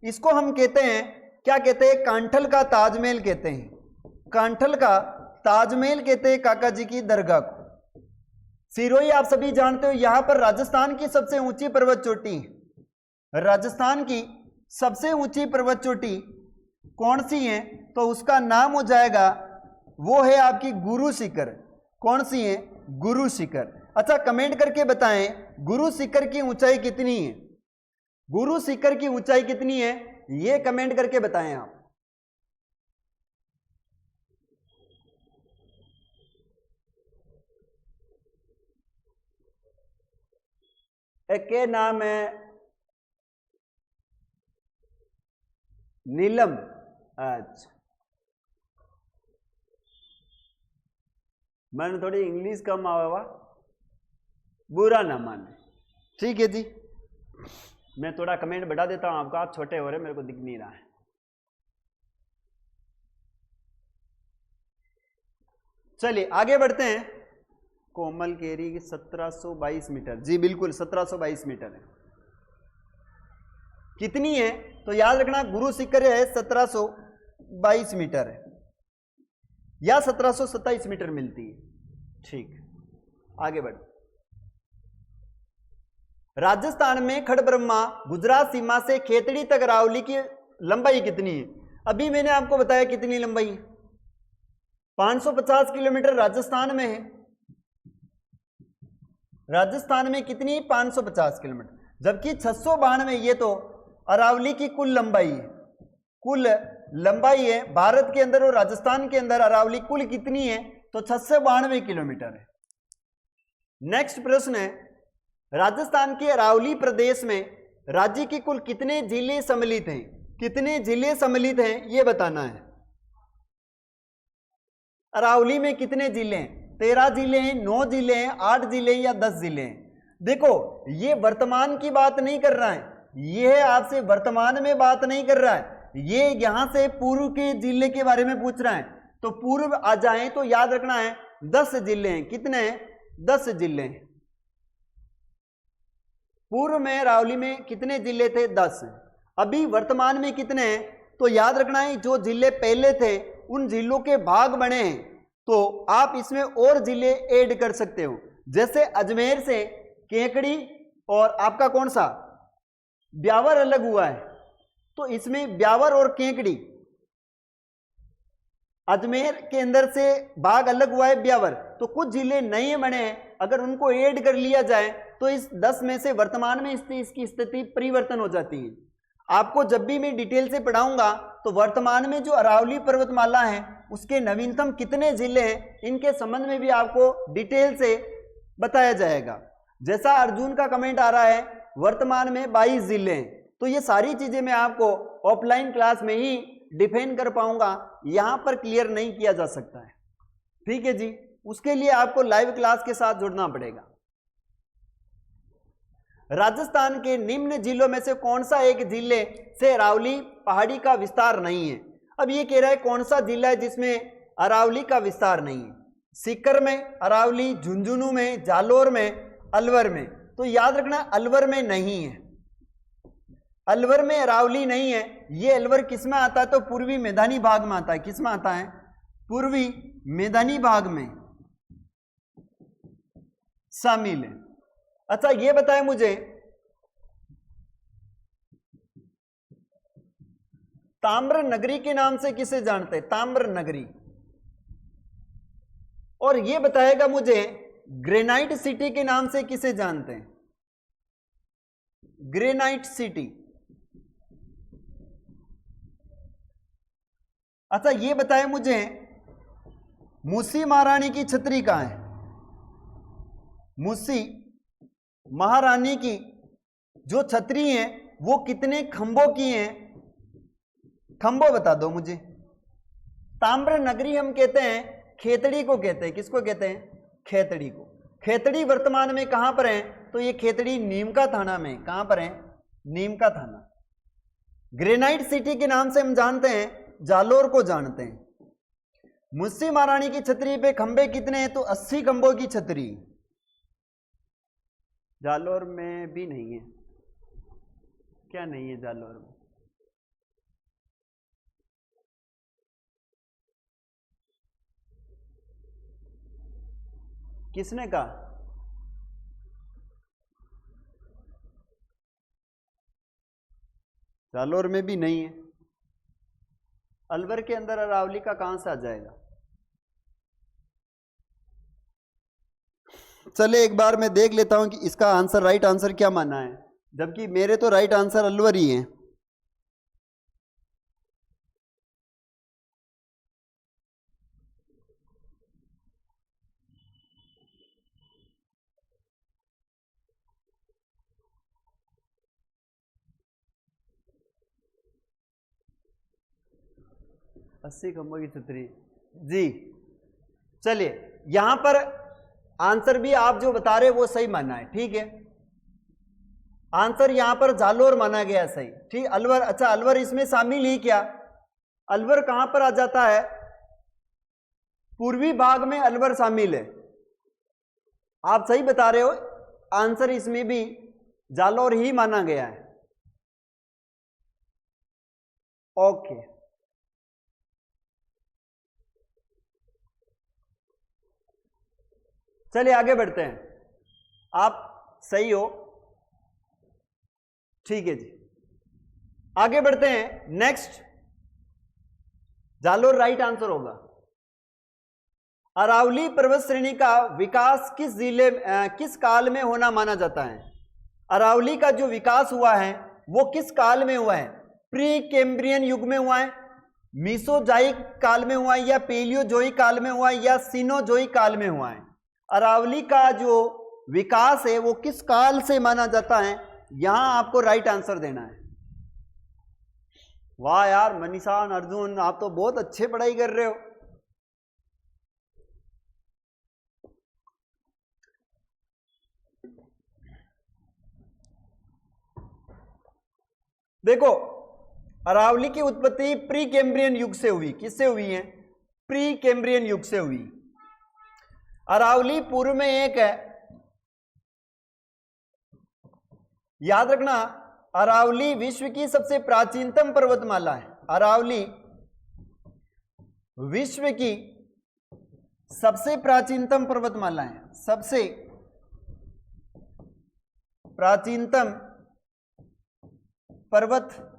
इसको हम कहते हैं, क्या कहते हैं? कांठल का ताजमहल कहते हैं। कांठल का ताजमहल कहते हैं काका जी की दरगाह को। सिरोही आप सभी जानते हो, यहां पर राजस्थान की सबसे ऊंची पर्वत चोटी, राजस्थान की सबसे ऊंची पर्वत चोटी कौन सी है? तो उसका नाम हो जाएगा, वो है आपकी गुरु शिखर। कौन सी है? गुरु शिखर। अच्छा, कमेंट करके बताएं गुरु शिखर की ऊंचाई कितनी है? गुरु शिखर की ऊंचाई कितनी है, ये कमेंट करके बताएं आप। एक के नाम है नीलम। अच्छा, मैंने थोड़ी इंग्लिश कम आवा, बुरा ना माने, ठीक है जी। मैं थोड़ा कमेंट बढ़ा देता हूं आपका, आप छोटे हो रहे, मेरे को दिख नहीं रहा है। चलिए आगे बढ़ते हैं। कोमल केरी 1722 मीटर, जी बिल्कुल 1722 मीटर है। कितनी है? तो याद रखना गुरु शिखर है 1722 मीटर है, या 1727 मीटर मिलती है। ठीक, आगे बढ़। राजस्थान में खड़ब्रह्मा गुजरात सीमा से खेतड़ी तक अरावली की लंबाई कितनी है? अभी मैंने आपको बताया कितनी लंबाई है, 550 किलोमीटर राजस्थान में है। राजस्थान में कितनी? 550 किलोमीटर, जबकि 692 ये तो अरावली की कुल लंबाई है। कुल लंबाई है भारत के अंदर और राजस्थान के अंदर अरावली कुल कितनी है? तो 692 किलोमीटर है। नेक्स्ट प्रश्न है, राजस्थान के अरावली प्रदेश में राज्य की कुल कितने जिले सम्मिलित हैं? कितने जिले सम्मिलित हैं ये बताना है। अरावली में कितने जिले हैं? 13 जिले हैं, 9 जिले हैं, 8 जिले हैं या 10 जिले हैं? देखो, ये वर्तमान की बात नहीं कर रहा है, ये आपसे वर्तमान में बात नहीं कर रहा है, ये यहां से पूर्व के जिले के बारे में पूछ रहा है। तो पूर्व आ जाए तो याद रखना है 10 जिले हैं। कितने हैं? 10 जिले हैं। पूर्व में अरावली में कितने जिले थे? 10। अभी वर्तमान में कितने हैं? तो याद रखना है जो जिले पहले थे उन जिलों के भाग बने हैं, तो आप इसमें और जिले ऐड कर सकते हो। जैसे अजमेर से केकड़ी और आपका कौन सा ब्यावर अलग हुआ है, तो इसमें ब्यावर और केकड़ी, अजमेर के अंदर से भाग अलग हुआ है ब्यावर, तो कुछ जिले नए बने हैं, अगर उनको ऐड कर लिया जाए तो इस 10 में से वर्तमान में इसकी स्थिति परिवर्तन हो जाती है। आपको जब भी मैं डिटेल से पढ़ाऊंगा तो वर्तमान में जो अरावली पर्वतमाला है उसके नवीनतम कितने जिले हैं इनके संबंध में भी आपको डिटेल से बताया जाएगा। जैसा अर्जुन का कमेंट आ रहा है वर्तमान में 22 जिले हैं, तो ये सारी चीजें मैं आपको ऑफलाइन क्लास में ही डिफाइन कर पाऊंगा, यहां पर क्लियर नहीं किया जा सकता है। ठीक है जी, उसके लिए आपको लाइव क्लास के साथ जुड़ना पड़ेगा। राजस्थान के निम्न जिलों में से कौन सा एक जिले से अरावली पहाड़ी का विस्तार नहीं है? अब ये कह रहा है कौन सा जिला है जिसमें अरावली का विस्तार नहीं है? सीकर में अरावली, झुंझुनू में, जालोर में, अलवर में। तो याद रखना अलवर में नहीं है, अलवर में अरावली नहीं है। ये अलवर किस में आता है? तो पूर्वी मैदानी भाग में आता है। किस में आता है? पूर्वी मैदानी भाग में शामिल है। अच्छा ये बताएं मुझे, ताम्र नगरी के नाम से किसे जानते हैं? ताम्र नगरी। और ये बताएगा मुझे ग्रेनाइट सिटी के नाम से किसे जानते हैं? Granite city. अच्छा ये बताए मुझे मूसी महारानी की छतरी कहां है? मूसी महारानी की जो छतरी है वो कितने खंभों की है? खंभों बता दो मुझे। ताम्र नगरी हम कहते हैं खेतड़ी को कहते हैं। किसको कहते हैं? खेतड़ी को। खेतड़ी वर्तमान में कहां पर है? तो ये खेतड़ी नीमका थाना में। कहां पर है? नीमका थाना। ग्रेनाइट सिटी के नाम से हम जानते हैं जालोर को जानते हैं। मुस्सी महारानी की छतरी पे खंबे कितने हैं? तो 80 खंभों की छतरी। जालोर में भी नहीं है क्या? नहीं है जालोर में। किसने कहा? जालोर में भी नहीं है। अलवर के अंदर अरावली का कहां से आ जाएगा? चले एक बार मैं देख लेता हूं कि इसका आंसर, राइट आंसर क्या माना है, जबकि मेरे तो राइट आंसर अलवर ही है। अस्सी खंभों की छतरी जी। चलिए यहां पर आंसर भी आप जो बता रहे वो सही माना है, ठीक है। आंसर यहां पर जालोर माना गया सही, ठीक। अलवर, अच्छा अलवर इसमें शामिल ही क्या? अलवर कहां पर आ जाता है? पूर्वी भाग में अलवर शामिल है। आप सही बता रहे हो, आंसर इसमें भी जालोर ही माना गया है। ओके, चलिए आगे बढ़ते हैं। आप सही हो, ठीक है जी। आगे बढ़ते हैं। नेक्स्ट, जालोर राइट आंसर होगा। अरावली पर्वत श्रेणी का विकास किस जिले, किस काल में होना माना जाता है? अरावली का जो विकास हुआ है वो किस काल में हुआ है? प्री कैम्ब्रियन युग में हुआ है, मीसोजोइक काल में हुआ है, या पेलियोजोइक काल में हुआ है, या सिनोजोइक काल में हुआ है? अरावली का जो विकास है वो किस काल से माना जाता है? यहां आपको राइट आंसर देना है। वाह यार मनीषा, अर्जुन, आप तो बहुत अच्छे पढ़ाई कर रहे हो। देखो, अरावली की उत्पत्ति प्री कैम्ब्रियन युग से हुई। किससे हुई है? प्री कैम्ब्रियन युग से हुई। अरावली पूर्व में एक है, याद रखना, अरावली विश्व की सबसे प्राचीनतम पर्वतमाला है। अरावली विश्व की सबसे प्राचीनतम पर्वतमाला है, सबसे प्राचीनतम पर्वतमाला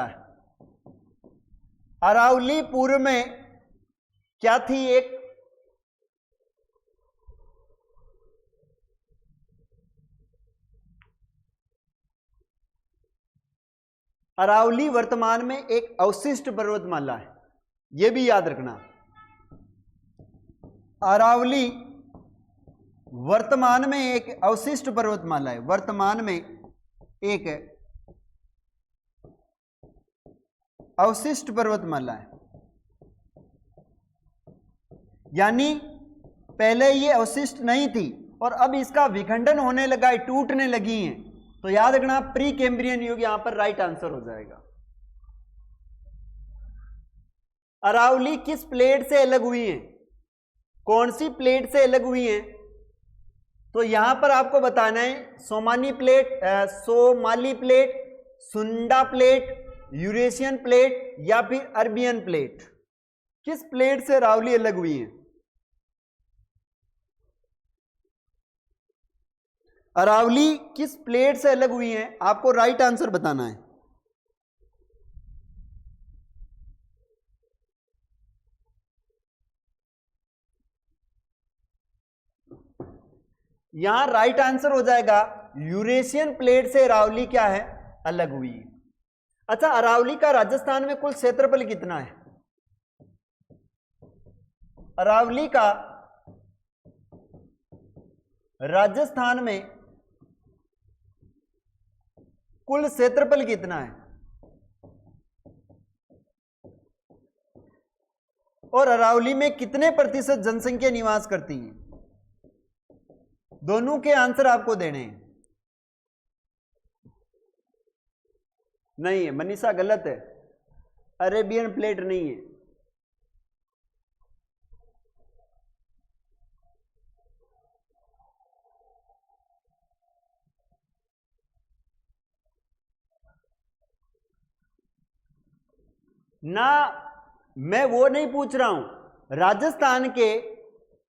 है। अरावली पूर्व में क्या थी? एक अरावली वर्तमान में एक अवशिष्ट पर्वतमाला है, यह भी याद रखना। अरावली वर्तमान में एक अवशिष्ट पर्वतमाला है, वर्तमान में एक अवशिष्ट पर्वतमाला है, यानी पहले ये अवशिष्ट नहीं थी और अब इसका विखंडन होने लगा है, टूटने लगी है। तो याद रखना प्री कैम्ब्रियन युग यहां पर राइट आंसर हो जाएगा। अरावली किस प्लेट से अलग हुई है? कौन सी प्लेट से अलग हुई है? तो यहां पर आपको बताना है सोमानी प्लेट, सोमाली प्लेट, सुंडा प्लेट, यूरेशियन प्लेट, या फिर अरबियन प्लेट। किस प्लेट से अरावली अलग हुई है? अरावली किस प्लेट से अलग हुई है, आपको राइट आंसर बताना है। यहां राइट आंसर हो जाएगा यूरेशियन प्लेट से अरावली क्या है? अलग हुई है। अच्छा, अरावली का राजस्थान में कुल क्षेत्रफल कितना है? अरावली का राजस्थान में कुल क्षेत्रफल कितना है? और अरावली में कितने प्रतिशत जनसंख्या निवास करती है? दोनों के आंसर आपको देने हैं। नहीं है मनीषा, गलत है, अरेबियन प्लेट नहीं है। ना, मैं वो नहीं पूछ रहा हूं। राजस्थान के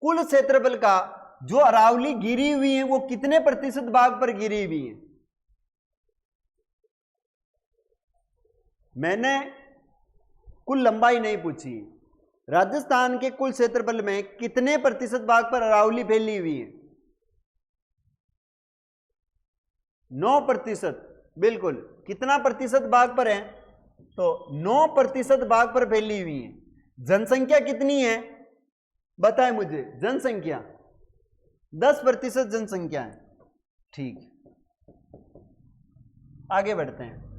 कुल क्षेत्रफल का जो अरावली गिरी हुई है वो कितने प्रतिशत भाग पर गिरी हुई है? मैंने कुल लंबाई नहीं पूछी। राजस्थान के कुल क्षेत्रफल में कितने प्रतिशत भाग पर अरावली फैली हुई है? 9%। बिल्कुल। कितना प्रतिशत भाग पर है? तो 9% भाग पर फैली हुई है। जनसंख्या कितनी है बताएं मुझे? जनसंख्या 10% जनसंख्या है। ठीक, आगे बढ़ते हैं।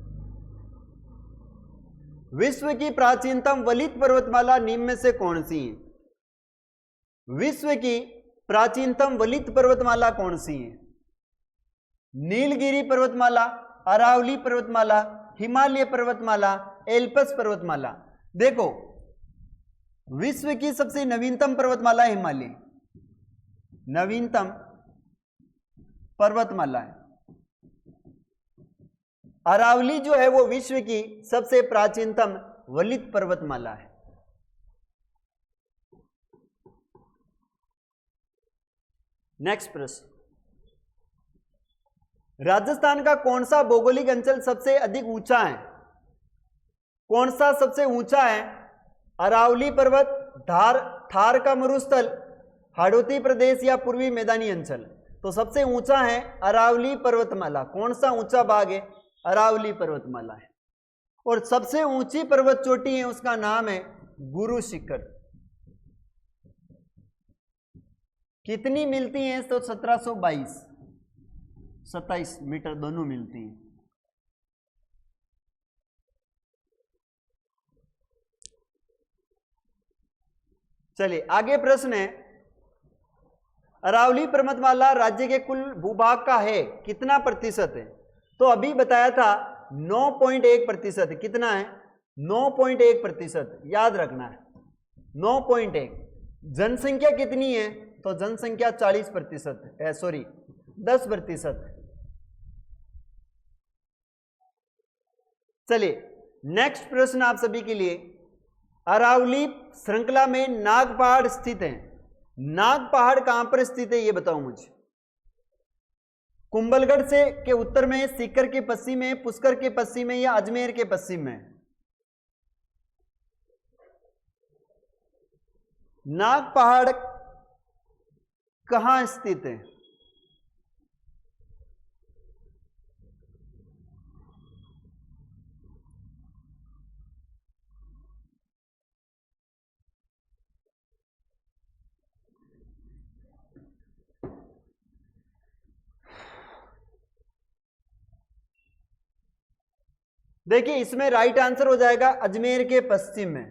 विश्व की प्राचीनतम वलित पर्वतमाला निम्न में से कौन सी है? विश्व की प्राचीनतम वलित पर्वतमाला कौन सी है? नीलगिरी पर्वतमाला, अरावली पर्वतमाला, हिमालय पर्वतमाला, एल्पस पर्वतमाला। देखो, विश्व की सबसे नवीनतम पर्वतमाला हिमालय, नवीनतम पर्वतमाला है। अरावली जो है वो विश्व की सबसे प्राचीनतम वलित पर्वतमाला है। नेक्स्ट प्रश्न, राजस्थान का कौन सा भौगोलिक अंचल सबसे अधिक ऊंचा है? कौन सा सबसे ऊंचा है? अरावली पर्वत, थार का मरुस्थल, हाड़ौती प्रदेश या पूर्वी मैदानी अंचल? तो सबसे ऊंचा है अरावली पर्वतमाला। कौन सा ऊंचा भाग है? अरावली पर्वतमाला है। और सबसे ऊंची पर्वत चोटी है उसका नाम है गुरु शिखर। कितनी मिलती हैं? तो 1722, 27 मीटर दोनों मिलती हैं। चलिए आगे प्रश्न है, अरावली पर्वतमाला राज्य के कुल भूभाग का है कितना प्रतिशत है? तो अभी बताया था 9.1% है। कितना है? 9.1%। याद रखना है 9.1। जनसंख्या कितनी है? तो जनसंख्या 40% है, सॉरी 10% है। चलिए नेक्स्ट प्रश्न आप सभी के लिए, अरावली श्रृंखला में नाग पहाड़ स्थित है। नाग पहाड़ कहां पर स्थित है ये बताओ मुझे? कुंभलगढ़ से के उत्तर में, सीकर के पश्चिम में, पुष्कर के पश्चिम में या अजमेर के पश्चिम में? नाग पहाड़ कहां स्थित है? देखिए इसमें राइट आंसर हो जाएगा अजमेर के पश्चिम में।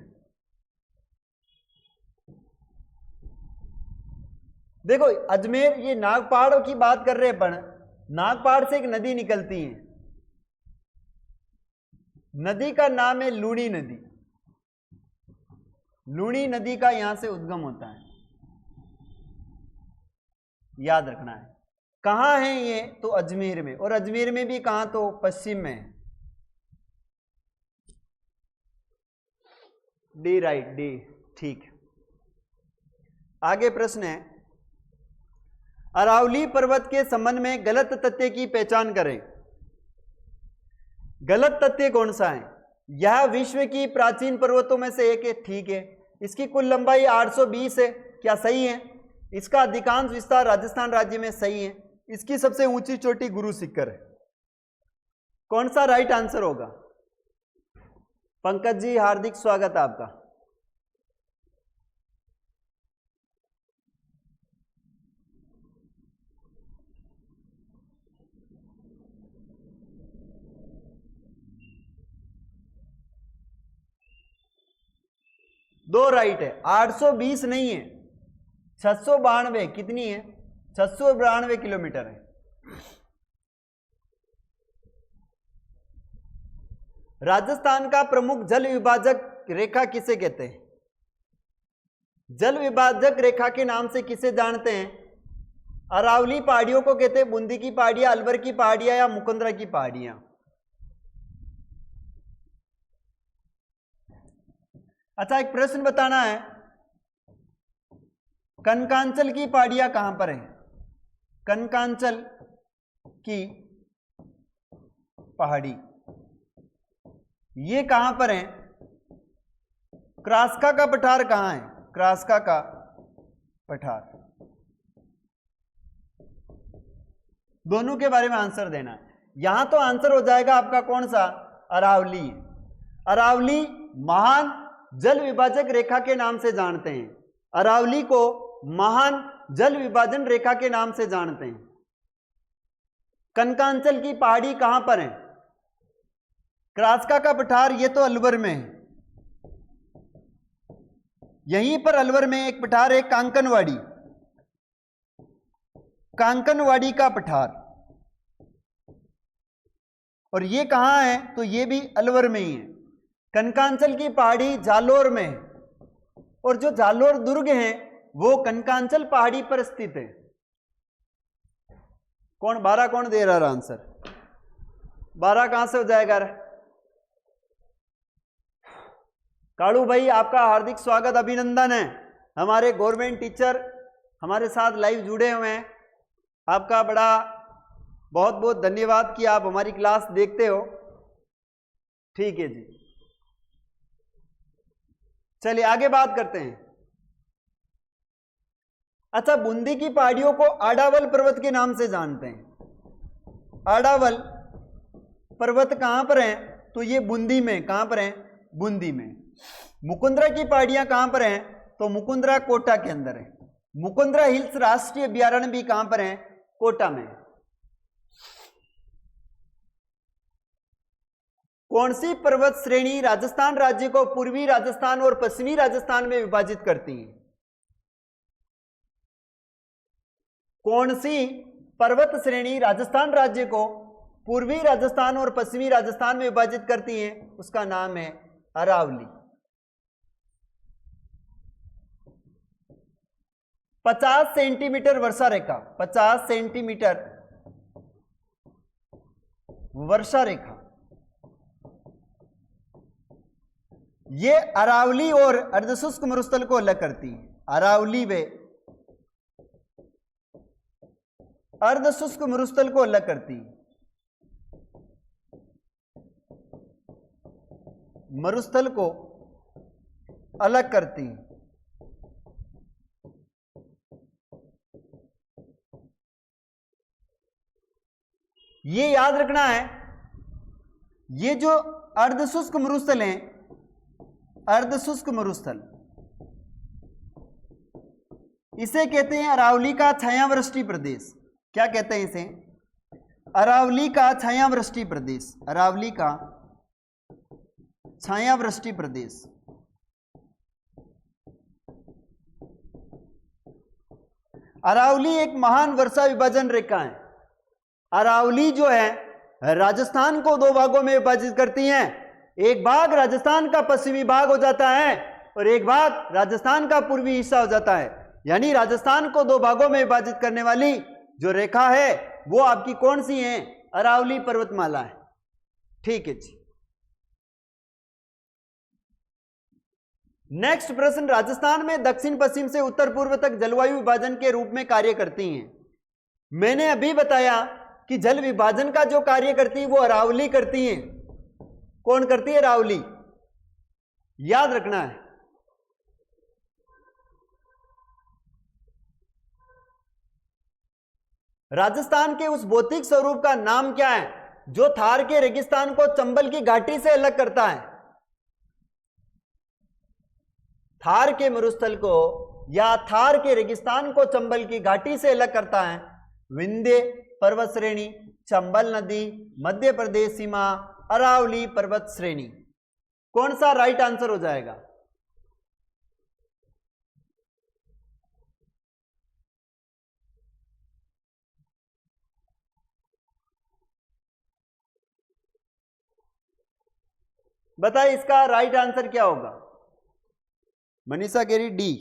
देखो अजमेर, ये नाग पहाड़ों की बात कर रहे हैं अपन। नाग पहाड़ से एक नदी निकलती है, नदी का नाम है लूणी नदी। लूणी नदी का यहां से उद्गम होता है, याद रखना है। कहां है ये? तो अजमेर में। और अजमेर में भी कहां? तो पश्चिम में। डी राइट, डी ठीक। आगे प्रश्न है, अरावली पर्वत के संबंध में गलत तथ्य की पहचान करें। गलत तथ्य कौन सा है? यह विश्व की प्राचीन पर्वतों में से एक है, ठीक है। इसकी कुल लंबाई 820 है, क्या सही है? इसका अधिकांश विस्तार राजस्थान राज्य में, सही है। इसकी सबसे ऊंची चोटी गुरु शिखर है। कौन सा राइट आंसर होगा? पंकज जी हार्दिक स्वागत है आपका। दो राइट है, 820 नहीं है, 692। कितनी है? 692 किलोमीटर है। राजस्थान का प्रमुख जल विभाजक रेखा किसे कहते हैं? जल विभाजक रेखा के नाम से किसे जानते हैं? अरावली पहाड़ियों को कहते हैं, बूंदी की पहाड़ियां, अलवर की पहाड़ियां या मुकुंदरा की पहाड़ियां? अच्छा एक प्रश्न बताना है, कनकांचल की पहाड़ियां कहां पर है? कनकांचल की पहाड़ी ये कहां पर है? क्रास्का का पठार कहां है? क्रास्का का पठार। दोनों के बारे में आंसर देना है। यहां तो आंसर हो जाएगा आपका कौन सा? अरावली। अरावली महान जल विभाजक रेखा के नाम से जानते हैं। अरावली को महान जल विभाजन रेखा के नाम से जानते हैं। कनकांचल की पहाड़ी कहां पर है? क्रास्का का पठार ये तो अलवर में है। यहीं पर अलवर में एक पठार है कांकनवाड़ी, कांकनवाड़ी का पठार, और ये कहां है? तो ये भी अलवर में ही है। कनकांचल की पहाड़ी जालोर में है, और जो जालोर दुर्ग है वो कनकांचल पहाड़ी पर स्थित है। कौन 12 कौन दे रहा है आंसर? 12 कहां से हो जाएगा? कालू भाई आपका हार्दिक स्वागत, अभिनंदन है। हमारे गवर्नमेंट टीचर हमारे साथ लाइव जुड़े हुए हैं, आपका बड़ा बहुत बहुत धन्यवाद कि आप हमारी क्लास देखते हो। ठीक है जी, चलिए आगे बात करते हैं। अच्छा, बूंदी की पहाड़ियों को आडावल पर्वत के नाम से जानते हैं। आडावल पर्वत कहां पर है? तो ये बूंदी में। कहां पर है? बूंदी में। मुकुंदरा की पहाड़ियां कहां पर हैं? तो मुकुंदरा कोटा के अंदर है। मुकुंदरा हिल्स राष्ट्रीय अभयारण्य भी कहां पर है? कोटा में। कौन सी पर्वत श्रेणी राजस्थान राज्य को पूर्वी राजस्थान और पश्चिमी राजस्थान में विभाजित करती है? कौन सी पर्वत श्रेणी राजस्थान राज्य को पूर्वी राजस्थान और पश्चिमी राजस्थान में विभाजित करती है? उसका नाम है अरावली। 50 सेंटीमीटर वर्षा रेखा, 50 सेंटीमीटर वर्षा रेखा, ये अरावली और अर्धशुष्क मरुस्थल को अलग करती है। अरावली वे अर्धशुष्क मरुस्थल को अलग करती है। मरुस्थल को अलग करती है। ये याद रखना है, ये जो अर्धशुष्क मरुस्थल हैं, अर्धशुष्क मरुस्थल, इसे कहते हैं अरावली का छायावृष्टि प्रदेश। क्या कहते हैं इसे? अरावली का छायावृष्टि प्रदेश। अरावली का छायावृष्टि प्रदेश। अरावली एक महान वर्षा विभाजन रेखा है। अरावली जो है राजस्थान को दो भागों में विभाजित करती है। एक भाग राजस्थान का पश्चिमी भाग हो जाता है और एक भाग राजस्थान का पूर्वी हिस्सा हो जाता है। यानी राजस्थान को दो भागों में विभाजित करने वाली जो रेखा है वो आपकी कौन सी है? अरावली पर्वतमाला है। ठीक है जी। नेक्स्ट प्रश्न, राजस्थान में दक्षिण पश्चिम से उत्तर पूर्व तक जलवायु विभाजन के रूप में कार्य करती हैं। मैंने अभी बताया कि जल विभाजन का जो कार्य करती है वो अरावली करती है। कौन करती है? अरावली। याद रखना है। राजस्थान के उस भौतिक स्वरूप का नाम क्या है जो थार के रेगिस्तान को चंबल की घाटी से अलग करता है? थार के मरुस्थल को या थार के रेगिस्तान को चंबल की घाटी से अलग करता है विंध्य पर्वत श्रेणी, चंबल नदी, मध्य प्रदेश सीमा, अरावली पर्वत श्रेणी। कौन सा राइट आंसर हो जाएगा? बताइए इसका राइट आंसर क्या होगा? मनीषा कह रही डी।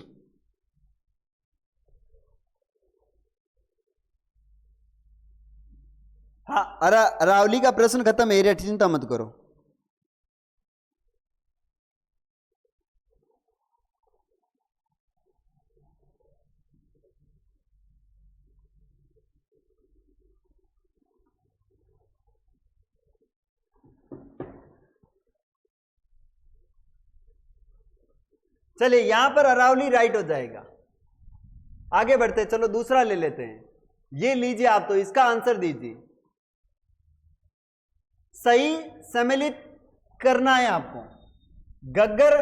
हाँ, अरावली का प्रश्न खत्म है, चिंता मत करो। चलिए यहां पर अरावली राइट हो जाएगा। आगे बढ़ते, चलो दूसरा ले लेते हैं। ये लीजिए आप, तो इसका आंसर दीजिए। सही सम्मिलित करना है आपको। गग्गर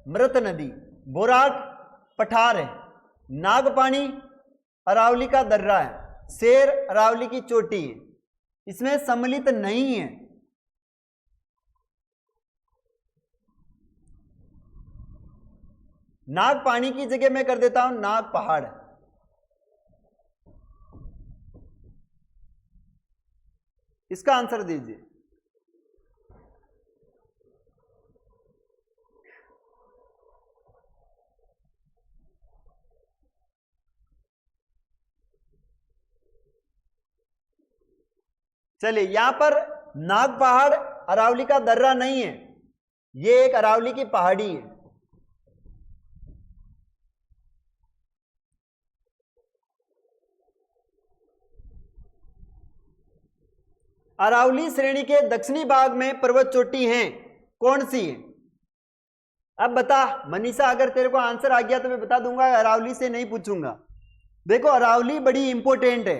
मृत नदी, बोराट पठार है, नागपानी अरावली का दर्रा है, शेर अरावली की चोटी है। इसमें सम्मिलित नहीं है। नाग पानी की जगह मैं कर देता हूं नाग पहाड़। इसका आंसर दीजिए। चलिए यहां पर नाग पहाड़ अरावली का दर्रा नहीं है, ये एक अरावली की पहाड़ी है। अरावली श्रेणी के दक्षिणी भाग में पर्वत चोटी है, कौन सी है? अब बता मनीषा, अगर तेरे को आंसर आ गया तो मैं बता दूंगा, अरावली से नहीं पूछूंगा। देखो अरावली बड़ी इंपॉर्टेंट है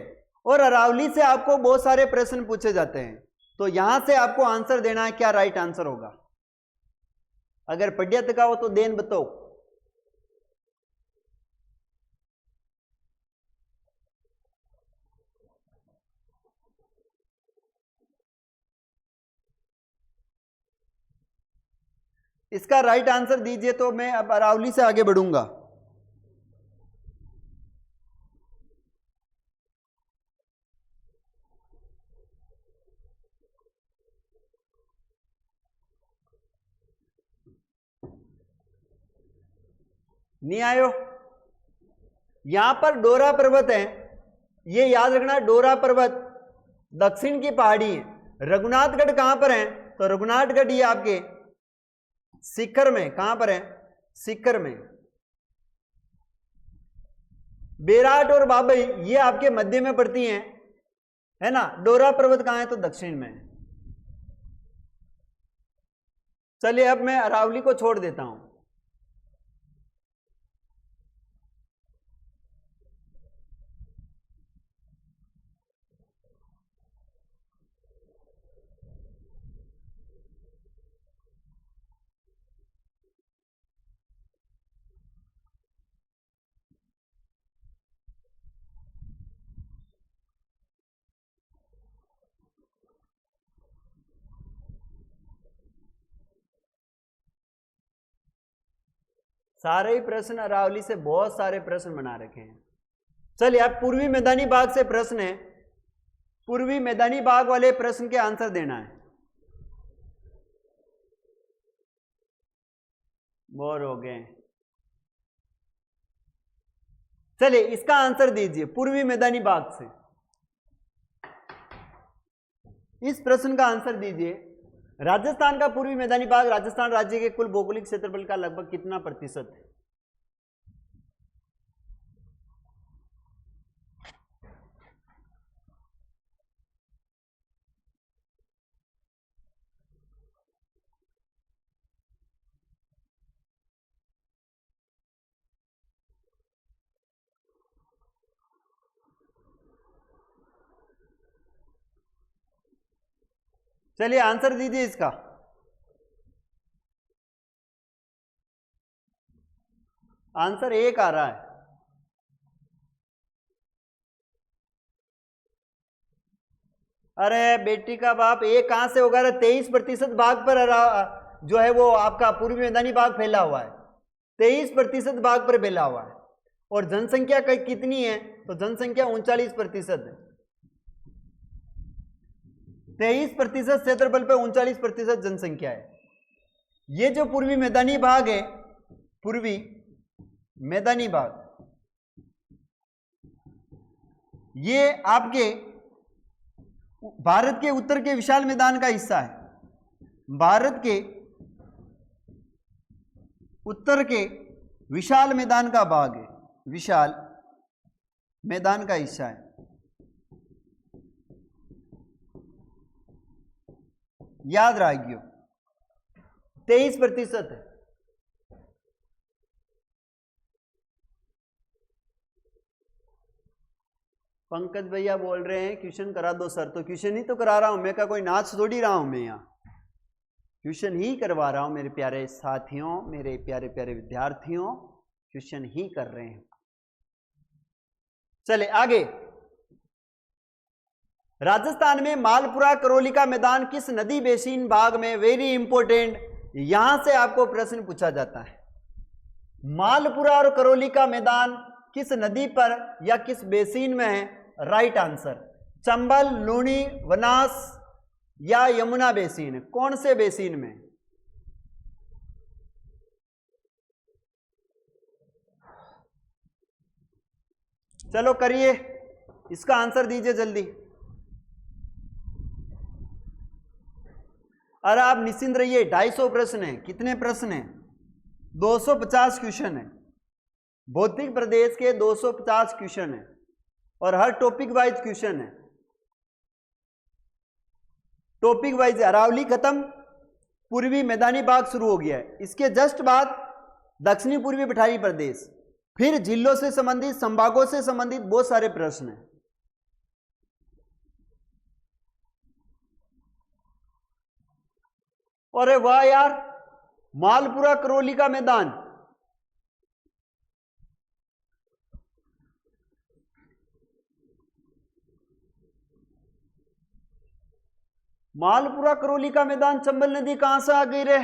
और अरावली से आपको बहुत सारे प्रश्न पूछे जाते हैं, तो यहां से आपको आंसर देना है। क्या राइट आंसर होगा? अगर पढ़िया का हो तो देन बताओ। इसका राइट आंसर दीजिए, तो मैं अब अरावली से आगे बढ़ूंगा। नहीं आयो? यहां पर डोरा पर्वत है, ये याद रखना। डोरा पर्वत दक्षिण की पहाड़ी है। रघुनाथगढ़ कहां पर है? तो रघुनाथगढ़ ये आपके शिखर में, कहां पर है? शिखर में। बेराट और बाबई ये आपके मध्य में पड़ती हैं, है ना। डोरा पर्वत कहां है? तो दक्षिण में। चलिए अब मैं अरावली को छोड़ देता हूं। सारे ही प्रश्न अरावली से, बहुत सारे प्रश्न बना रखे हैं। चलिए अब पूर्वी मैदानी भाग से प्रश्न है। पूर्वी मैदानी भाग वाले प्रश्न के आंसर देना है। बोर हो गए? चलिए इसका आंसर दीजिए पूर्वी मैदानी भाग से। इस प्रश्न का आंसर दीजिए। राजस्थान का पूर्वी मैदानी भाग राजस्थान राज्य के कुल भौगोलिक क्षेत्रफल का लगभग कितना प्रतिशत है? चलिए आंसर दीजिए इसका। आंसर 1 आ रहा है। अरे बेटी का बाप, 1 कहां से होगा? 23% भाग पर जो है वो आपका पूर्वी मैदानी भाग फैला हुआ है। 23% भाग पर फैला हुआ है। और जनसंख्या कितनी है? तो जनसंख्या 39% है। 23% क्षेत्रफल पे 39% जनसंख्या है। ये जो पूर्वी मैदानी भाग है, पूर्वी मैदानी भाग, ये आपके भारत के उत्तर के विशाल मैदान का हिस्सा है। भारत के उत्तर के विशाल मैदान का भाग है, विशाल मैदान का हिस्सा है। याद रखियो 23% है। पंकज भैया बोल रहे हैं क्वेश्चन करा दो सर। तो क्वेश्चन ही तो करा रहा हूं मैं, का कोई नाच थोड़ी रहा हूं मैं, यहाँ क्वेश्चन ही करवा रहा हूं मेरे प्यारे साथियों, मेरे प्यारे प्यारे विद्यार्थियों, क्वेश्चन ही कर रहे हैं। चले आगे। राजस्थान में मालपुरा करौली का मैदान किस नदी बेसिन भाग में, वेरी इंपॉर्टेंट, यहां से आपको प्रश्न पूछा जाता है। मालपुरा और करौली का मैदान किस नदी पर या किस बेसिन में है? राइट आंसर चंबल, लूनी, बनास या यमुना बेसिन, कौन से बेसिन में? चलो करिए, इसका आंसर दीजिए जल्दी। अरे आप निश्चिंत रहिए, 250 प्रश्न है। कितने प्रश्न है? 250 क्वेश्चन है। भौतिक प्रदेश के 250 क्वेश्चन है और हर टॉपिक वाइज क्वेश्चन है। टॉपिक वाइज अरावली खत्म, पूर्वी मैदानी भाग शुरू हो गया है। इसके जस्ट बाद दक्षिणी पूर्वी पठारी प्रदेश, फिर जिलों से संबंधित, संभागों से संबंधित बहुत सारे प्रश्न हैं। अरे वाह यार, मालपुरा करौली का मैदान, मालपुरा करौली का मैदान, चंबल नदी कहां से आ गई रे?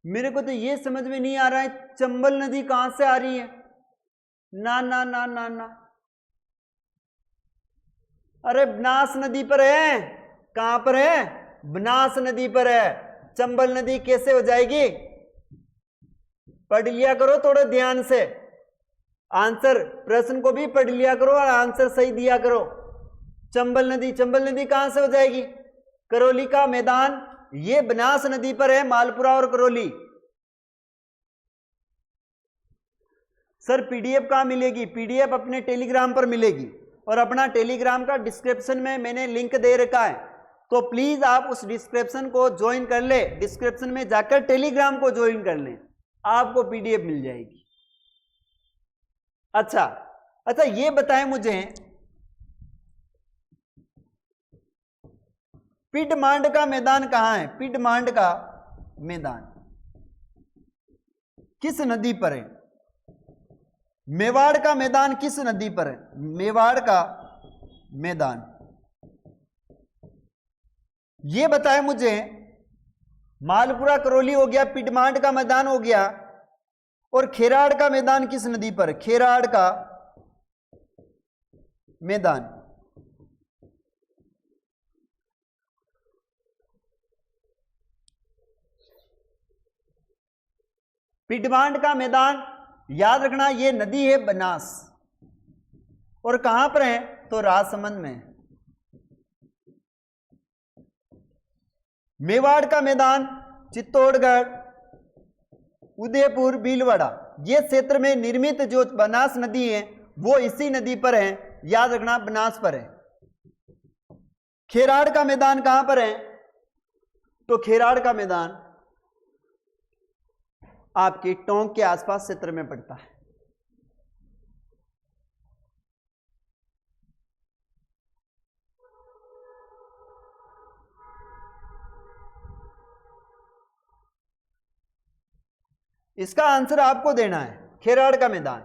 मेरे को तो ये समझ में नहीं आ रहा है चंबल नदी कहां से आ रही है। ना ना ना ना ना, अरे बनास नदी पर है। कहां पर है? बनास नदी पर है। चंबल नदी कैसे हो जाएगी? पढ़ लिया करो थोड़े ध्यान से, आंसर प्रश्न को भी पढ़ लिया करो और आंसर सही दिया करो। चंबल नदी, चंबल नदी कहां से हो जाएगी? करौली का मैदान ये बनास नदी पर है, मालपुरा और करौली। सर पीडीएफ कहां मिलेगी? पीडीएफ अपने टेलीग्राम पर मिलेगी और अपना टेलीग्राम का डिस्क्रिप्शन में मैंने लिंक दे रखा है, तो प्लीज आप उस डिस्क्रिप्शन को ज्वाइन कर ले। डिस्क्रिप्शन में जाकर टेलीग्राम को ज्वाइन कर लें, आपको पीडीएफ मिल जाएगी। अच्छा ये बताएं मुझे, पिडमांड का मैदान कहां है? पिडमांड का मैदान किस नदी पर है? मेवाड़ का मैदान किस नदी पर है? मेवाड़ का मैदान, ये बताएं मुझे। मालपुरा करौली हो गया, पिडमांड का मैदान हो गया, और खेराड़ का मैदान किस नदी पर? खेराड़ का मैदान पिडमांड का मैदान, याद रखना ये नदी है बनास, और कहां पर है? तो राजसमंद में। मेवाड़ का मैदान चित्तौड़गढ़, उदयपुर, भीलवाड़ा, ये क्षेत्र में निर्मित जो बनास नदी है वो इसी नदी पर है, याद रखना बनास पर है। खेराड़ का मैदान कहां पर है? तो खेराड़ का मैदान आपके टोंक के आसपास क्षेत्र में पड़ता है। इसका आंसर आपको देना है, खेराड़ का मैदान।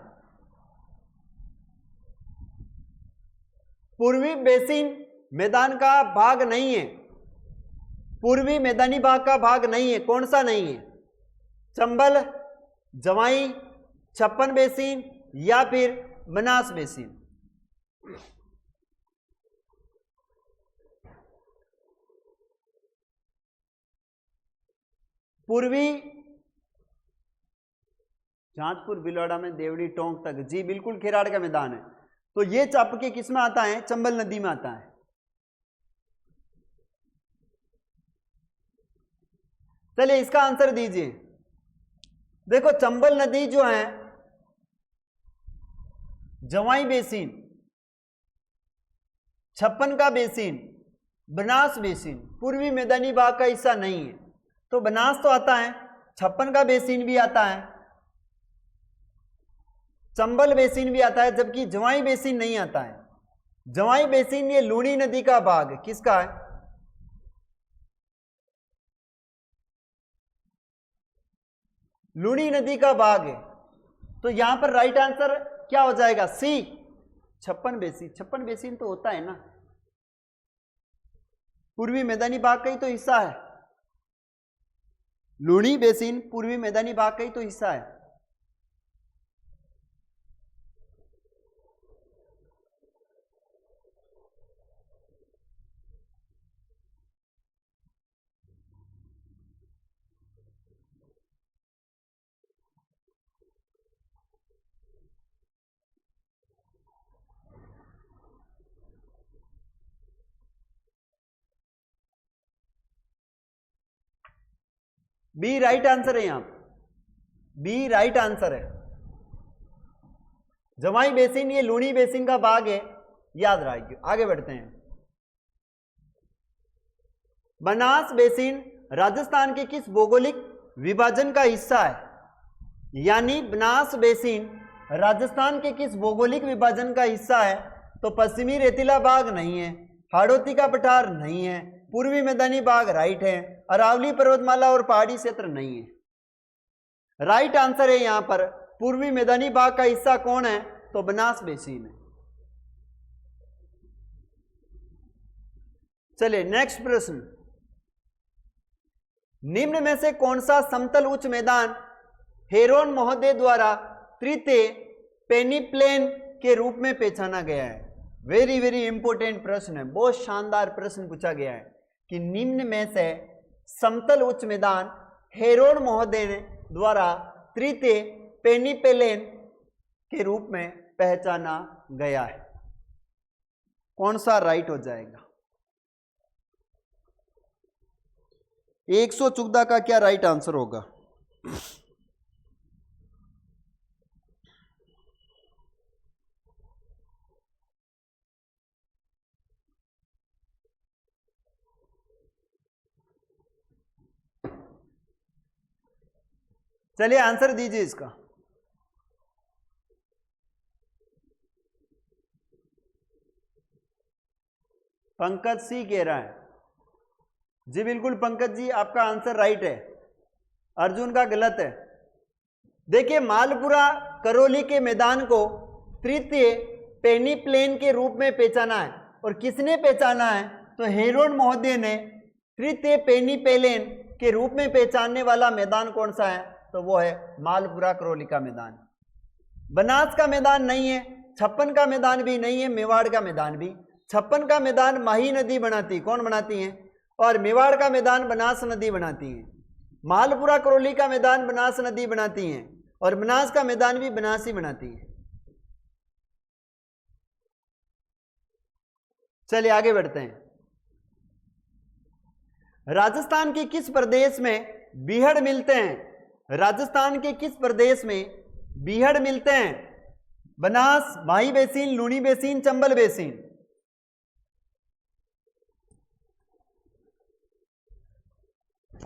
पूर्वी बेसिन मैदान का भाग नहीं है, पूर्वी मैदानी भाग का भाग नहीं है। कौन सा नहीं है? चंबल, जवाई, छप्पन बेसिन या फिर बनास बेसिन। पूर्वी जांजपुर, भीलवाड़ा में देवड़ी, टोंक तक, जी बिल्कुल खेराड़ का मैदान है। तो ये चप के किस में आता है? चंबल नदी में आता है। चलिए इसका आंसर दीजिए। देखो चंबल नदी जो है, जवाई बेसिन, छप्पन का बेसिन, बनास बेसिन पूर्वी मैदानी भाग का हिस्सा नहीं है। तो बनास तो आता है, छप्पन का बेसिन भी आता है, चंबल बेसिन भी आता है, जबकि जवाई बेसिन नहीं आता है। जवाई बेसिन ये लूणी नदी का भाग किसका है? लूणी नदी का भाग है। तो यहां पर राइट आंसर क्या हो जाएगा? सी, 56 बेसिन। 56 बेसिन तो होता है ना, पूर्वी मैदानी भाग का ही तो हिस्सा है। लूणी बेसिन पूर्वी मैदानी भाग का ही तो हिस्सा है। बी राइट आंसर है, यहां बी राइट आंसर है। जवाई बेसिन ये लूणी बेसिन का भाग है, याद रखिए। आगे बढ़ते हैं। बनास बेसिन राजस्थान के किस भौगोलिक विभाजन का हिस्सा है? यानी बनास बेसिन राजस्थान के किस भौगोलिक विभाजन का हिस्सा है? तो पश्चिमी रेतीला भाग नहीं है, हाड़ौती का पठार नहीं है, पूर्वी मैदानी भाग राइट है, अरावली पर्वतमाला और पहाड़ी क्षेत्र नहीं है। राइट आंसर है यहां पर पूर्वी मैदानी भाग का हिस्सा कौन है? तो बनास बेसिन है। चलिए नेक्स्ट प्रश्न। निम्न में से कौन सा समतल उच्च मैदान हेरोन महोदय द्वारा तृतीय पेनिप्लेन के रूप में पहचाना गया है? वेरी वेरी इंपॉर्टेंट प्रश्न है, बहुत शानदार प्रश्न पूछा गया है कि निम्न में से समतल उच्च मैदान हेरोन महोदय द्वारा तृतीय पेनिप्लेन के रूप में पहचाना गया है, कौन सा राइट हो जाएगा? 114 का क्या राइट आंसर होगा? चलिए आंसर दीजिए इसका। पंकज सी कह रहा है। जी बिल्कुल पंकज जी, आपका आंसर राइट है। अर्जुन का गलत है। देखिए मालपुरा करौली के मैदान को तृतीय पेनिप्लेन के रूप में पहचाना है, और किसने पहचाना है? तो हेरोन महोदय ने तृतीय पेनिप्लेन के रूप में पहचानने वाला मैदान कौन सा है? तो वो है मालपुरा करौली का मैदान। बनास का मैदान नहीं है, 56 का मैदान भी नहीं है, मेवाड़ का मैदान भी। 56 का मैदान माही नदी बनाती, कौन बनाती है? और मेवाड़ का मैदान बनास नदी बनाती है। मालपुरा करौली का मैदान बनास नदी बनाती है, और बनास का मैदान भी बनास ही बनाती है। चलिए आगे बढ़ते हैं। राजस्थान के किस प्रदेश में बीहड़ मिलते हैं? राजस्थान के किस प्रदेश में बीहड़ मिलते हैं? Banas, Mahi basin, Luni basin, Chambal basin.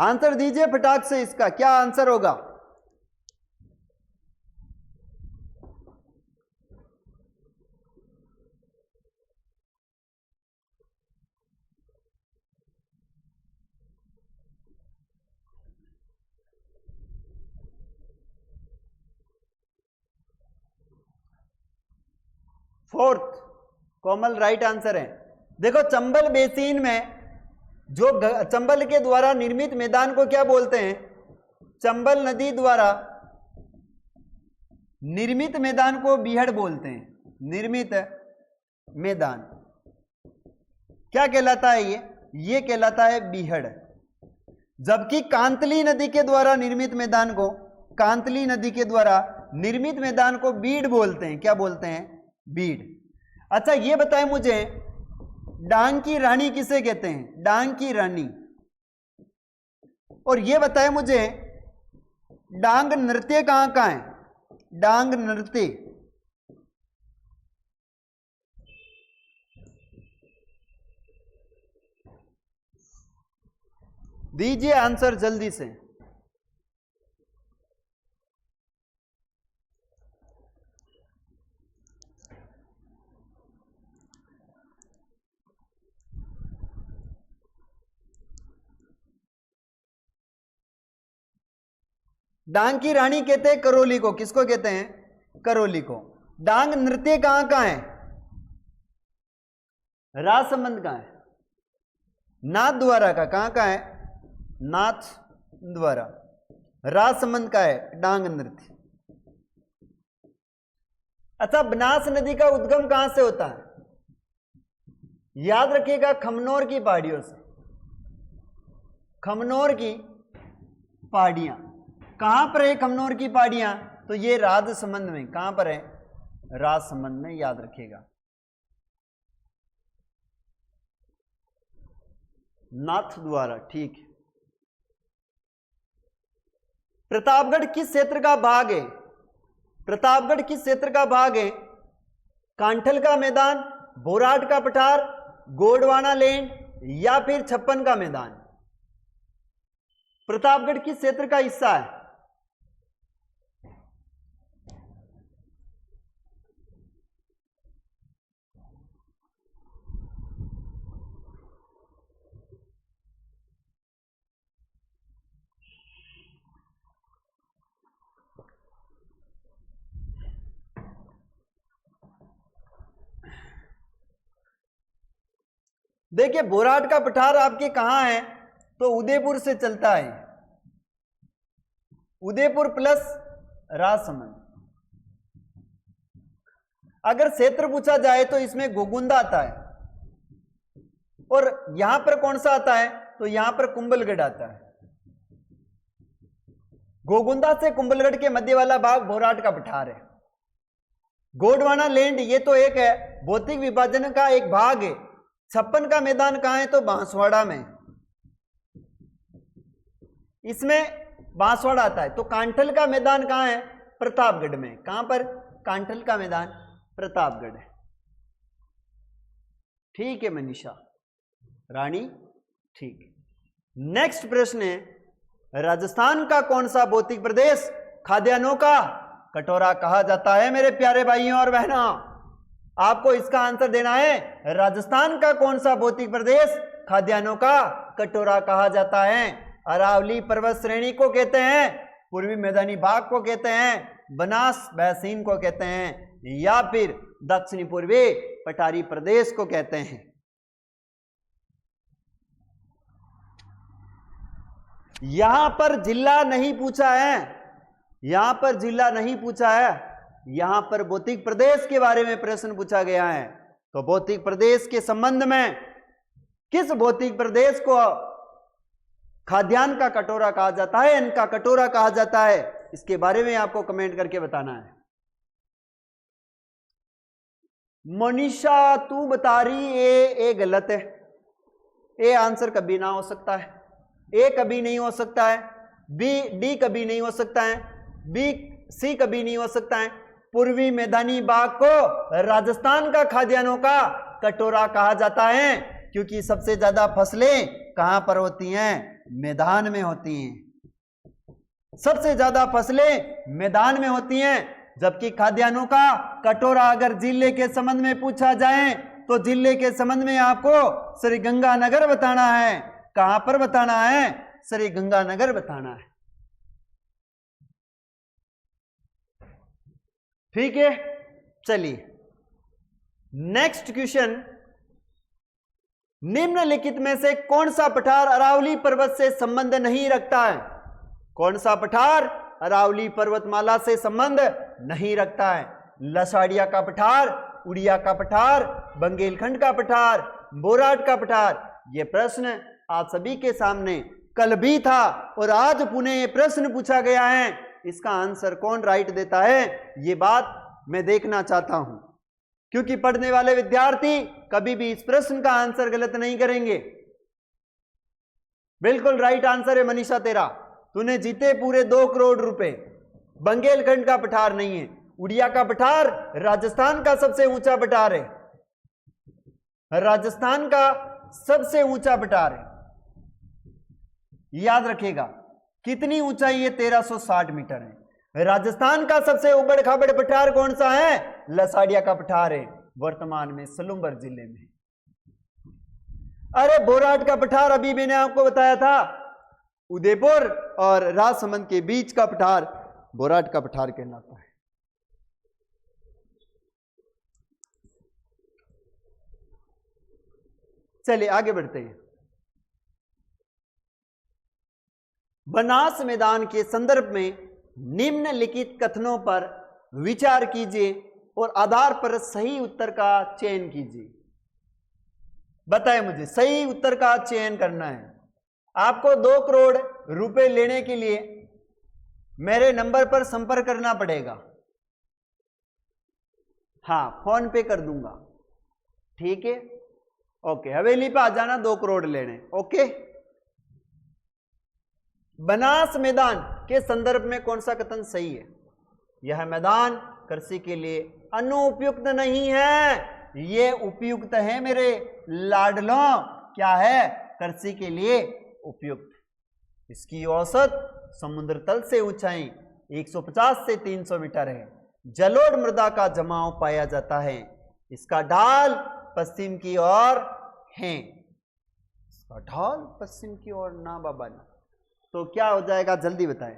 Answer दीजिए फटाक से, इसका क्या आंसर होगा? फोर्थ कोमल राइट आंसर है। देखो चंबल बेसिन में जो चंबल के द्वारा निर्मित मैदान को क्या बोलते हैं? चंबल नदी द्वारा निर्मित मैदान को बीहड़ बोलते हैं। निर्मित मैदान क्या कहलाता है? ये कहलाता है बीहड़। जबकि कांतली नदी के द्वारा निर्मित मैदान को, कांतली नदी के द्वारा निर्मित मैदान को बीड़ बोलते हैं। क्या बोलते हैं? बीड़। अच्छा ये बताएं मुझे, डांग की रानी किसे कहते हैं? डांग की रानी। और ये बताएं मुझे, डांग नृत्य कहां का है? डांग नृत्य दीजिए आंसर जल्दी से। डांग की रानी कहते हैं करौली को। किसको कहते हैं? करौली को। डांग नृत्य कहां का है? राजसमंद का है। नाथ द्वारा का कहां का है? नाथ द्वारा, राजसमंद का है डांग नृत्य। अच्छा, बनास नदी का उद्गम कहां से होता है? याद रखिएगा, खमनोर की पहाड़ियों से। खमनोर की पहाड़ियां कहां पर है? खमनोर की पहाड़ियां तो ये राजसमंद में। कहां पर है? राजसमंद में, याद रखिएगा। नाथ द्वारा, ठीक है। प्रतापगढ़ किस क्षेत्र का भाग है? प्रतापगढ़ किस क्षेत्र का भाग है? कांठल का मैदान, बोराट का पठार, गोंडवाना लैंड या फिर छप्पन का मैदान? प्रतापगढ़ किस क्षेत्र का हिस्सा है? देखिए, बोराट का पठार आपके कहां है? तो उदयपुर से चलता है। उदयपुर प्लस राजसमंद। अगर क्षेत्र पूछा जाए तो इसमें गोगुंदा आता है, और यहां पर कौन सा आता है? तो यहां पर कुंभलगढ़ आता है। गोगुंदा से कुंभलगढ़ के मध्य वाला भाग बोराट का पठार है। गोंडवाना लैंड ये तो एक है, भौतिक विभाजन का एक भाग है। छप्पन का मैदान कहां है? तो बांसवाड़ा में। इसमें बांसवाड़ा आता है। तो कांठल का मैदान कहां है? प्रतापगढ़ में। कहां पर? कांठल का मैदान प्रतापगढ़ है। ठीक है मनीषा रानी, ठीक है। नेक्स्ट प्रश्न है, राजस्थान का कौन सा भौतिक प्रदेश खाद्यान्नों का कटोरा कहा जाता है? मेरे प्यारे भाइयों और बहनों, आपको इसका आंसर देना है। राजस्थान का कौन सा भौतिक प्रदेश खाद्यान्नों का कटोरा कहा जाता है? अरावली पर्वत श्रेणी को कहते हैं, पूर्वी मैदानी भाग को कहते हैं, बनास बैसिन को कहते हैं, या फिर दक्षिणी पूर्वी पठारी प्रदेश को कहते हैं? यहां पर जिला नहीं पूछा है, यहां पर जिला नहीं पूछा है, यहां पर भौतिक प्रदेश के बारे में प्रश्न पूछा गया है। तो भौतिक प्रदेश के संबंध में किस भौतिक प्रदेश को खाद्यान्न का कटोरा कहा जाता है, इनका कटोरा कहा जाता है, इसके बारे में आपको कमेंट करके बताना है। मनीषा तू बता रही ए गलत है। ए आंसर कभी ना हो सकता है, ए कभी नहीं हो सकता है, बी डी कभी नहीं हो सकता है, बी सी कभी नहीं हो सकता है। पूर्वी मैदानी भाग को राजस्थान का खाद्यान्नों का कटोरा कहा जाता है, क्योंकि सबसे ज्यादा फसलें कहां पर होती हैं? मैदान में होती हैं। सबसे ज्यादा फसलें मैदान में होती हैं। जबकि खाद्यान्नों का कटोरा अगर जिले के संबंध में पूछा जाए तो जिले के संबंध में आपको श्रीगंगानगर बताना है। कहां पर बताना है? श्रीगंगानगर बताना है। ठीक है, चलिए नेक्स्ट क्वेश्चन। निम्नलिखित में से कौन सा पठार अरावली पर्वत से संबंध नहीं रखता है? कौन सा पठार अरावली पर्वतमाला से संबंध नहीं रखता है? लसाड़िया का पठार, उड़िया का पठार, बंगेलखंड का पठार, बोराट का पठार? यह प्रश्न आप सभी के सामने कल भी था और आज पुनः यह प्रश्न पूछा गया है। इसका आंसर कौन राइट देता है, ये बात मैं देखना चाहता हूं, क्योंकि पढ़ने वाले विद्यार्थी कभी भी इस प्रश्न का आंसर गलत नहीं करेंगे। बिल्कुल राइट आंसर है मनीषा तेरा, तूने जीते पूरे 2 करोड़ रुपए। बंगेलखंड का पठार नहीं है, उड़िया का पठार राजस्थान का सबसे ऊंचा पठार है, राजस्थान का सबसे ऊंचा पठार है। याद रखेगा कितनी ऊंचाई है? 1360 मीटर है। राजस्थान का सबसे उबड़ खाबड़ पठार कौन सा है? लसाड़िया का पठार है, वर्तमान में सलूम्बर जिले में। अरे बोराट का पठार अभी मैंने आपको बताया था, उदयपुर और राजसमंद के बीच का पठार बोराट का पठार कहलाता है। चलिए आगे बढ़ते हैं। बनास मैदान के संदर्भ में निम्नलिखित कथनों पर विचार कीजिए और आधार पर सही उत्तर का चयन कीजिए। बताएं मुझे, सही उत्तर का चयन करना है। आपको 2 करोड़ रुपए लेने के लिए मेरे नंबर पर संपर्क करना पड़ेगा। हाँ, फोन पे कर दूंगा, ठीक है, ओके। हवेली पे आ जाना 2 करोड़ लेने, ओके। बनास मैदान के संदर्भ में कौन सा कथन सही है? यह मैदान कृषि के लिए अनुपयुक्त नहीं है, यह उपयुक्त है मेरे लाडलों। क्या है? कृषि के लिए उपयुक्त। इसकी औसत समुद्र तल से ऊंचाई 150 से 300 मीटर है। जलोढ़ मृदा का जमाव पाया जाता है। इसका ढाल पश्चिम की ओर है। इसका ढाल पश्चिम की ओर ना बाबा ना, तो क्या हो जाएगा जल्दी बताएं।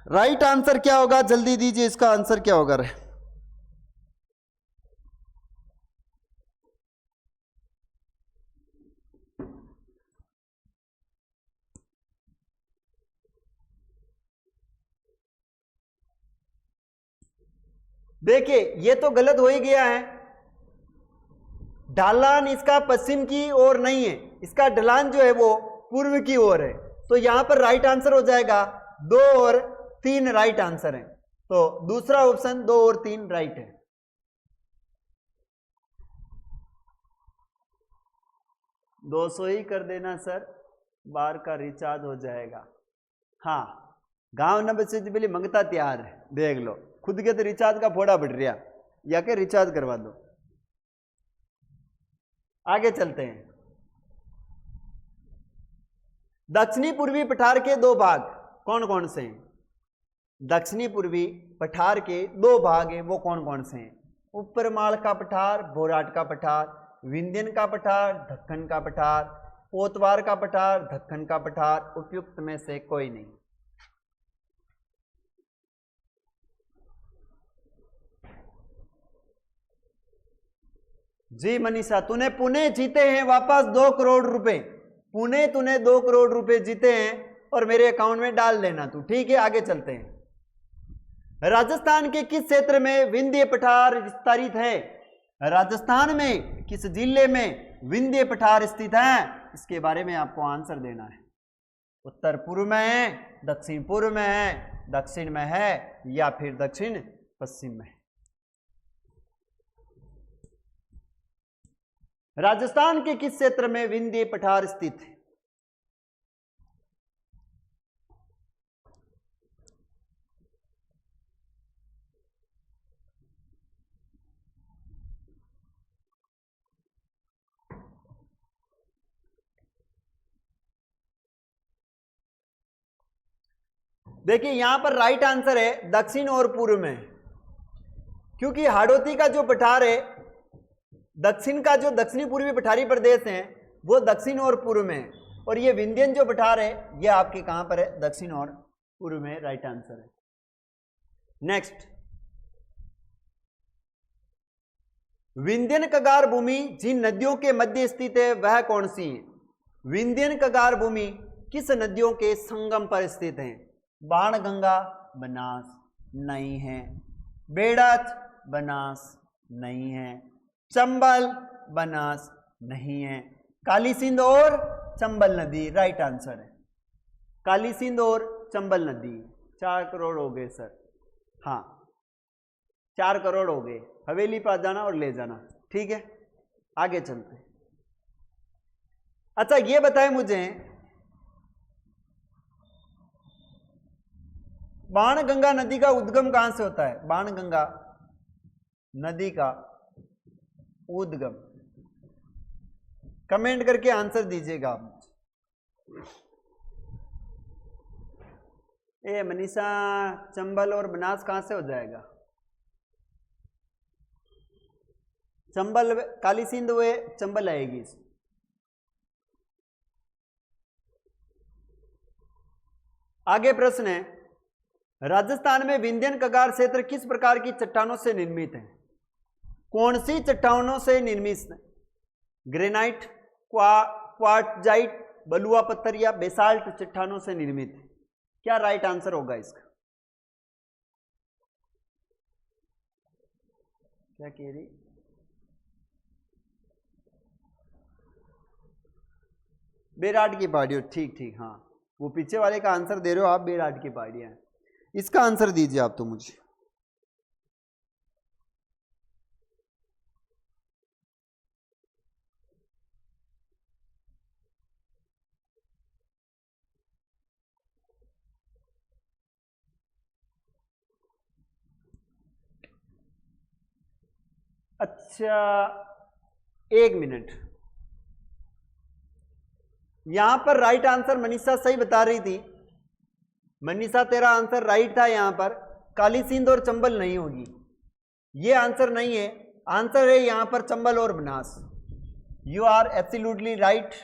राइट आंसर क्या होगा? जल्दी दीजिए, इसका आंसर क्या होगा? देखिए ये तो गलत हो ही गया है। ढलान इसका पश्चिम की ओर नहीं है, इसका ढलान जो है वो पूर्व की ओर है। तो यहां पर राइट आंसर हो जाएगा 2 और 3 राइट आंसर है। तो दूसरा ऑप्शन 2 और 3 राइट है। $200 ही कर देना सर, बार का रिचार्ज हो जाएगा। हाँ, गांव न बसे पहले मंगता तैयार है, देख लो खुद के तो रिचार्ज का फोड़ा बढ़ रहा, या के रिचार्ज करवा दो। आगे चलते हैं। दक्षिणी पूर्वी पठार के 2 भाग कौन कौन से हैं? दक्षिणी पूर्वी पठार के 2 भाग हैं, वो कौन कौन से हैं? ऊपरमाल का पठार, बोराट का पठार, विंध्यन का पठार, दक्कन का पठार, पोतवार का पठार, दक्कन का पठार। उपयुक्त में से कोई नहीं। जी मनीषा, तूने पुणे जीते हैं वापस 2 करोड़ रुपए। पुणे तूने 2 करोड़ रुपए जीते हैं और मेरे अकाउंट में डाल देना तू, ठीक है। आगे चलते हैं। राजस्थान के किस क्षेत्र में विंध्य पठार विस्तारित है? राजस्थान में किस जिले में विंध्य पठार स्थित है? इसके बारे में आपको आंसर देना है। उत्तर पूर्व में है, दक्षिण पूर्व में है, दक्षिण में है या फिर दक्षिण पश्चिम में। राजस्थान के किस क्षेत्र में विंध्य पठार स्थित है? देखिए यहां पर राइट आंसर है दक्षिण और पूर्व में, क्योंकि हाड़ौती का जो पठार है, दक्षिण का जो दक्षिणी पूर्वी पठारी प्रदेश है वो दक्षिण और पूर्व में है, और ये विंध्यन जो पठार है ये आपके कहां पर है? दक्षिण और पूर्व में। राइट आंसर है। नेक्स्ट, विंध्यन कगार भूमि जिन नदियों के मध्य स्थित है वह कौन सी है? विंध्यन कगार भूमि किस नदियों के संगम पर स्थित है? बाणगंगा, बनास नहीं है, बेड़च, बनास नहीं है, चंबल, बनास नहीं है, काली सिंध और चंबल नदी। राइट आंसर है काली सिंध और चंबल नदी। 4 करोड़ हो गए सर। हाँ 4 करोड़ हो गए। हवेली पर जाना और ले जाना, ठीक है। आगे चलते। अच्छा ये बताएं मुझे, बाणगंगा नदी का उद्गम कहां से होता है? बाणगंगा नदी का उद्गम, कमेंट करके आंसर दीजिएगा आप। ए मनीषा, चंबल और बनास कहां से हो जाएगा? चंबल काली सिंध हुए, चंबल आएगी। आगे प्रश्न है, राजस्थान में विंध्यन कगार क्षेत्र किस प्रकार की चट्टानों से निर्मित है? कौन सी चट्टानों से निर्मित है? ग्रेनाइट, क्वार्टजाइट, बलुआ पत्थर या बेसाल्ट चट्टानों से निर्मित है? क्या राइट आंसर होगा इसका? क्या कह रही? बेराट की पहाड़ियों, ठीक ठीक, हाँ वो पीछे वाले का आंसर दे रहे हो आप, बेराट की पहाड़ियां। इसका आंसर दीजिए आप तो मुझे। अच्छा, एक मिनट, यहां पर राइट आंसर मनीषा सही बता रही थी। मनीषा तेरा आंसर राइट था, यहां पर काली सिंध और चंबल नहीं होगी, ये आंसर नहीं है। आंसर है यहां पर चंबल और Banas. You are absolutely right,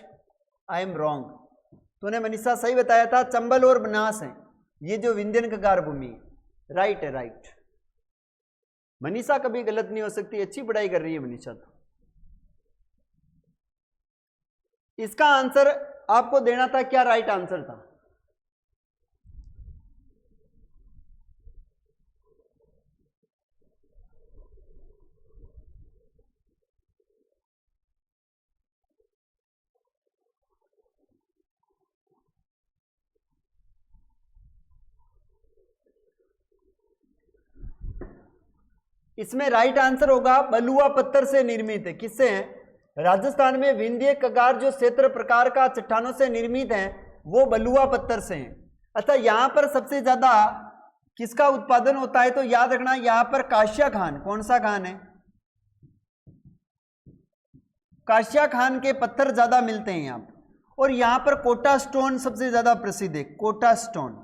I am wrong. तूने मनीषा सही बताया था, चंबल और बनास है ये जो विंध्यन कगार भूमि है। राइट है, राइट। मनीषा कभी गलत नहीं हो सकती, अच्छी पढ़ाई कर रही है मनीषा तो। इसका आंसर आपको देना था, क्या राइट आंसर था? इसमें राइट आंसर होगा बलुआ पत्थर से निर्मित है। किससे है? राजस्थान में विंध्य कगार जो क्षेत्र प्रकार का चट्टानों से निर्मित है वो बलुआ पत्थर से है। अच्छा, यहां पर सबसे ज्यादा किसका उत्पादन होता है? तो याद रखना यहां पर काशिया खान, कौन सा खान है? काशिया खान के पत्थर ज्यादा मिलते हैं यहां पर। और यहां पर कोटा स्टोन सबसे ज्यादा प्रसिद्ध है, कोटा स्टोन।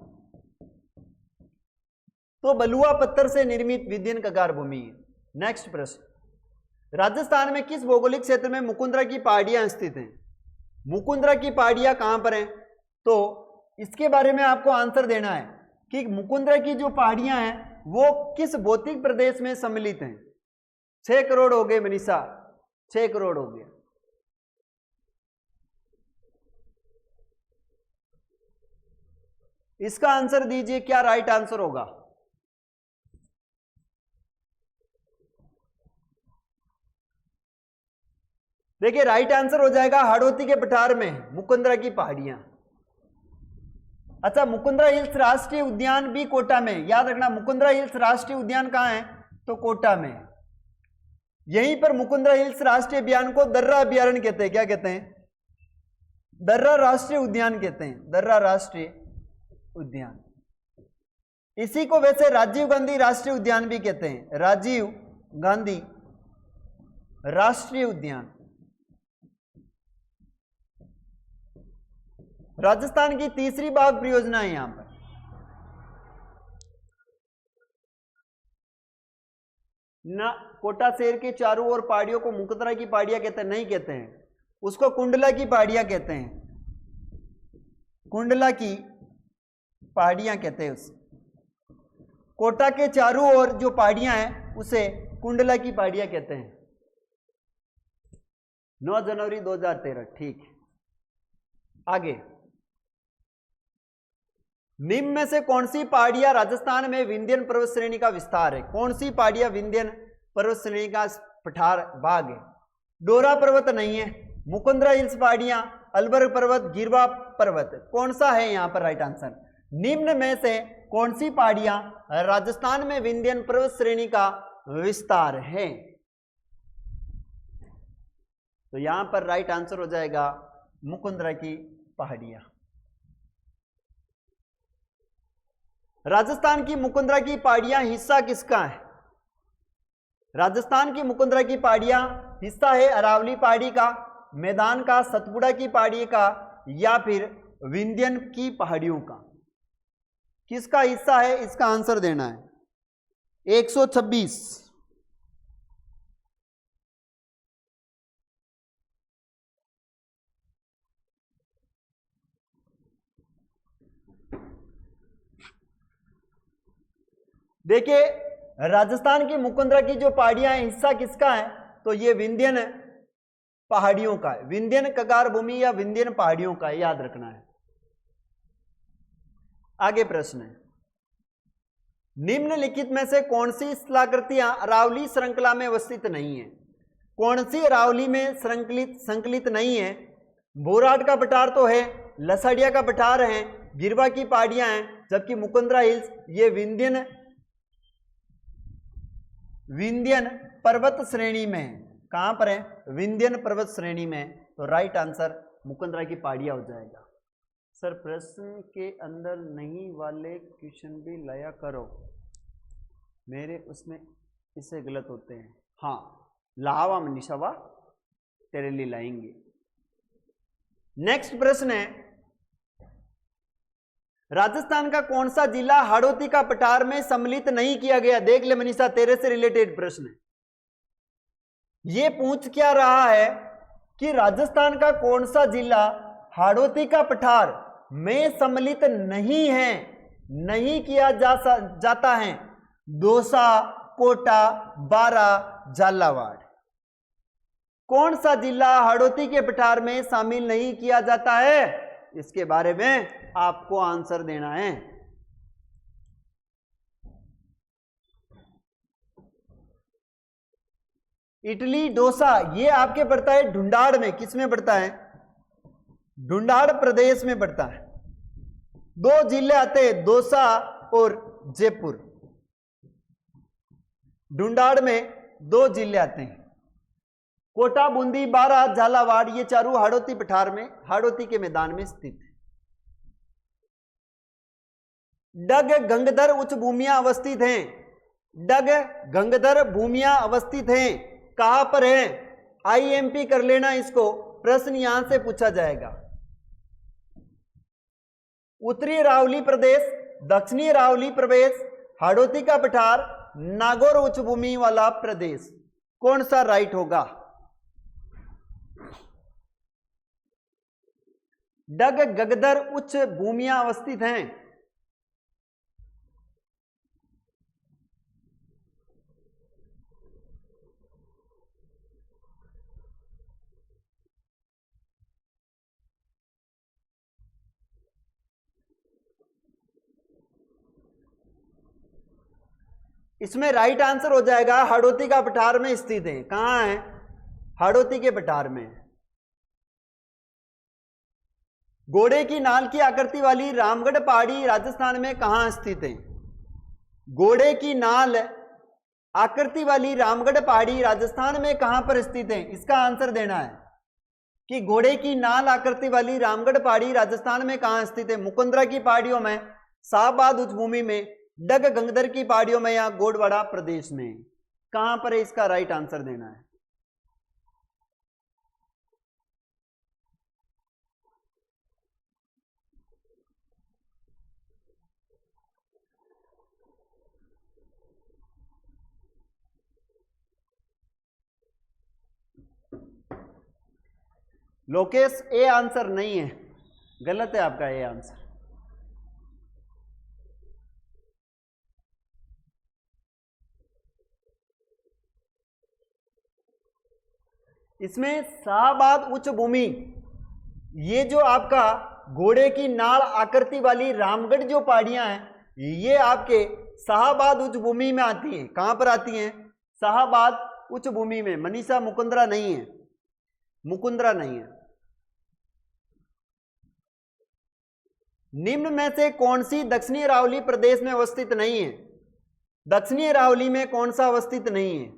तो बलुआ पत्थर से निर्मित विंध्यन कगार भूमि है। नेक्स्ट प्रश्न, राजस्थान में किस भौगोलिक क्षेत्र में मुकुंदरा की पहाड़ियां स्थित हैं? मुकुंदरा की पहाड़ियां कहां पर हैं? तो इसके बारे में आपको आंसर देना है कि मुकुंदरा की जो पहाड़ियां हैं वो किस भौतिक प्रदेश में सम्मिलित हैं। 6 करोड़ हो गए मनीषा, 6 करोड़ हो गया। इसका आंसर दीजिए, क्या राइट आंसर होगा? देखिए राइट आंसर हो जाएगा हाड़ौती के पठार में मुकुंदरा की पहाड़ियां। अच्छा, मुकुंदरा हिल्स राष्ट्रीय उद्यान भी कोटा में, याद रखना मुकुंदरा हिल्स राष्ट्रीय उद्यान कहां है? तो कोटा में। यहीं पर मुकुंदरा हिल्स राष्ट्रीय उद्यान को दर्रा अभ्यारण्य कहते हैं। क्या कहते हैं? दर्रा राष्ट्रीय उद्यान कहते हैं, दर्रा राष्ट्रीय उद्यान। इसी को वैसे राजीव गांधी राष्ट्रीय उद्यान भी कहते हैं, राजीव गांधी राष्ट्रीय उद्यान। राजस्थान की तीसरी बाघ परियोजना है यहां पर। ना, कोटा शहर के चारों ओर पहाड़ियों को मुकुंदरा की पहाड़ियां कहते हैं? नहीं कहते हैं, उसको कुंडला की पहाड़ियां कहते हैं, कुंडला की पहाड़ियां कहते हैं उसे। कोटा के चारों ओर जो पहाड़ियां हैं उसे कुंडला की पहाड़ियां कहते हैं। 9 जनवरी 2013, ठीक। आगे, निम्न में से कौन सी पहाड़ियां राजस्थान में विंध्यन पर्वत श्रेणी का विस्तार है? कौन सी पहाड़ियां विंध्यन पर्वत श्रेणी का पठार भाग है? डोरा पर्वत नहीं है, मुकुंदरा हिल्स पहाड़ियां, अलबर्ग पर्वत, गिरवा पर्वत, कौन सा है यहां पर राइट आंसर? निम्न में से कौन सी पहाड़ियां राजस्थान में विंध्यन पर्वत श्रेणी का विस्तार है? तो यहां पर राइट आंसर हो जाएगा मुकुंदरा की पहाड़ियां। राजस्थान की मुकुंदरा की पहाड़ियां हिस्सा किसका है? राजस्थान की मुकुंदरा की पहाड़ियां हिस्सा है अरावली पहाड़ी का, मैदान का, सतपुड़ा की पहाड़ी का, या फिर विंध्यन की पहाड़ियों का? किसका हिस्सा है? इसका आंसर देना है। 126। देखिए राजस्थान की मुकुंदरा की जो पहाड़ियां हैं हिस्सा किसका है, तो ये विंध्यन पहाड़ियों का है, विंध्यन कगार भूमि या विंध्यन पहाड़ियों का है, याद रखना है। आगे प्रश्न है, निम्नलिखित में से कौन सी स्थलाकृतियां अरावली श्रृंखला में अवस्थित नहीं है? कौन सी अरावली में संकलित नहीं है? बोराट का पठार तो है, लसाड़िया का पठार है, गिरवा की पहाड़ियां हैं, जबकि मुकुंदरा हिल्स ये विंध्यन पर्वत श्रेणी में है। कहां पर है? विंध्यन पर्वत श्रेणी में। तो राइट आंसर मुकुंदरा की पहाड़ियां हो जाएगा। सर प्रश्न के अंदर नहीं वाले क्वेश्चन भी लाया करो, मेरे उसमें इससे गलत होते हैं। हाँ लावा मनीषावा तेरे लिए लाएंगे। नेक्स्ट प्रश्न है, राजस्थान का कौन सा जिला हाड़ौती का पठार में सम्मिलित नहीं किया गया? देख ले मनीषा, तेरे से रिलेटेड प्रश्न है। ये पूछ क्या रहा है कि राजस्थान का कौन सा जिला हाड़ौती का पठार में सम्मिलित नहीं है, नहीं किया जाता है? दौसा, कोटा, बारा, झालावाड़। कौन सा जिला हाड़ौती के पठार में शामिल नहीं किया जाता है? इसके बारे में आपको आंसर देना है। इडली डोसा ये आपके पड़ता है ढूंढाड़ में। किस में पड़ता है? ढूंढाड़ प्रदेश में पड़ता है। दो जिले आते हैं, दौसा और जयपुर। ढूंढाड़ में दो जिले आते हैं, कोटा, बूंदी, बारा, झालावाड़, ये चारों हाड़ौती पठार में, हाड़ौती के मैदान में स्थित है। डग गंगधर उच्च भूमियां अवस्थित हैं। डग गंगधर भूमियां अवस्थित हैं, कहां पर है? आईएमपी कर लेना इसको, प्रश्न यहां से पूछा जाएगा। उत्तरी अरावली प्रदेश, दक्षिणी अरावली प्रदेश, हाड़ौती का पठार, नागौर उच्च भूमि वाला प्रदेश। कौन सा राइट होगा? डग गंगधर उच्च भूमियां अवस्थित हैं। इसमें राइट आंसर हो जाएगा हाड़ौती का पठार में स्थित है। कहां है? हाड़ौती के पठार में। घोड़े की नाल की आकृति वाली रामगढ़ पहाड़ी राजस्थान में कहां स्थित है? घोड़े की नाल आकृति वाली रामगढ़ पहाड़ी राजस्थान में कहां पर स्थित है? इसका आंसर देना है कि घोड़े की नाल आकृति वाली रामगढ़ पहाड़ी राजस्थान में कहां स्थित है? मुकुंदरा की पहाड़ियों में, शाहबाद उच्च भूमि में, डग गंगधर की पहाड़ियों में या गोंडवाड़ा प्रदेश में। कहां पर है? इसका राइट आंसर देना है। लोकेश ए आंसर नहीं है, गलत है आपका ए आंसर। इसमें शाहबाद उच्च भूमि, ये जो आपका घोड़े की नाल आकृति वाली रामगढ़ जो पहाड़ियां हैं ये आपके शाहबाद उच्च भूमि में आती हैं। कहां पर आती हैं? शाहबाद उच्च भूमि में। मनीषा मुकुंदरा नहीं है, मुकुंदरा नहीं है। निम्न में से कौन सी दक्षिणी अरावली प्रदेश में अवस्थित नहीं है? दक्षिणी अरावली में कौन सा अवस्थित नहीं है?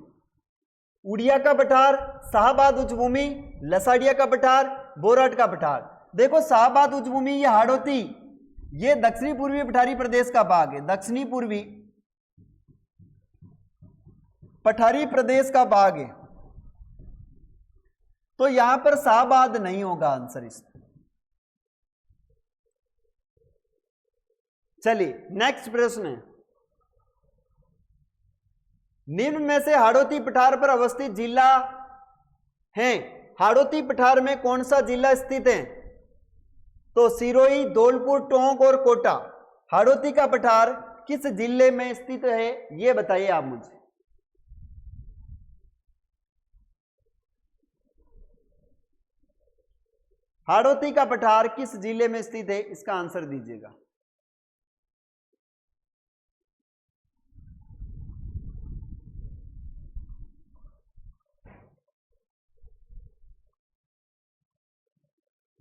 उड़िया का पठार, शाहबाद उच्च भूमि, लसाड़िया का पठार, बोराट का पठार। देखो शाहबाद उच्च भूमि ये हाड़ौती, ये दक्षिणी पूर्वी पठारी प्रदेश का भाग है, दक्षिणी पूर्वी पठारी प्रदेश का भाग है। तो यहां पर शाहबाद नहीं होगा आंसर इसमें। चलिए नेक्स्ट प्रश्न है, निम्न में से हाड़ौती पठार पर अवस्थित जिला है, हाड़ौती पठार में कौन सा जिला स्थित है? तो सिरोही, धौलपुर, टोंक और कोटा। हाड़ौती का पठार किस जिले में स्थित है, ये बताइए आप मुझे। हाड़ौती का पठार किस जिले में स्थित है, इसका आंसर दीजिएगा।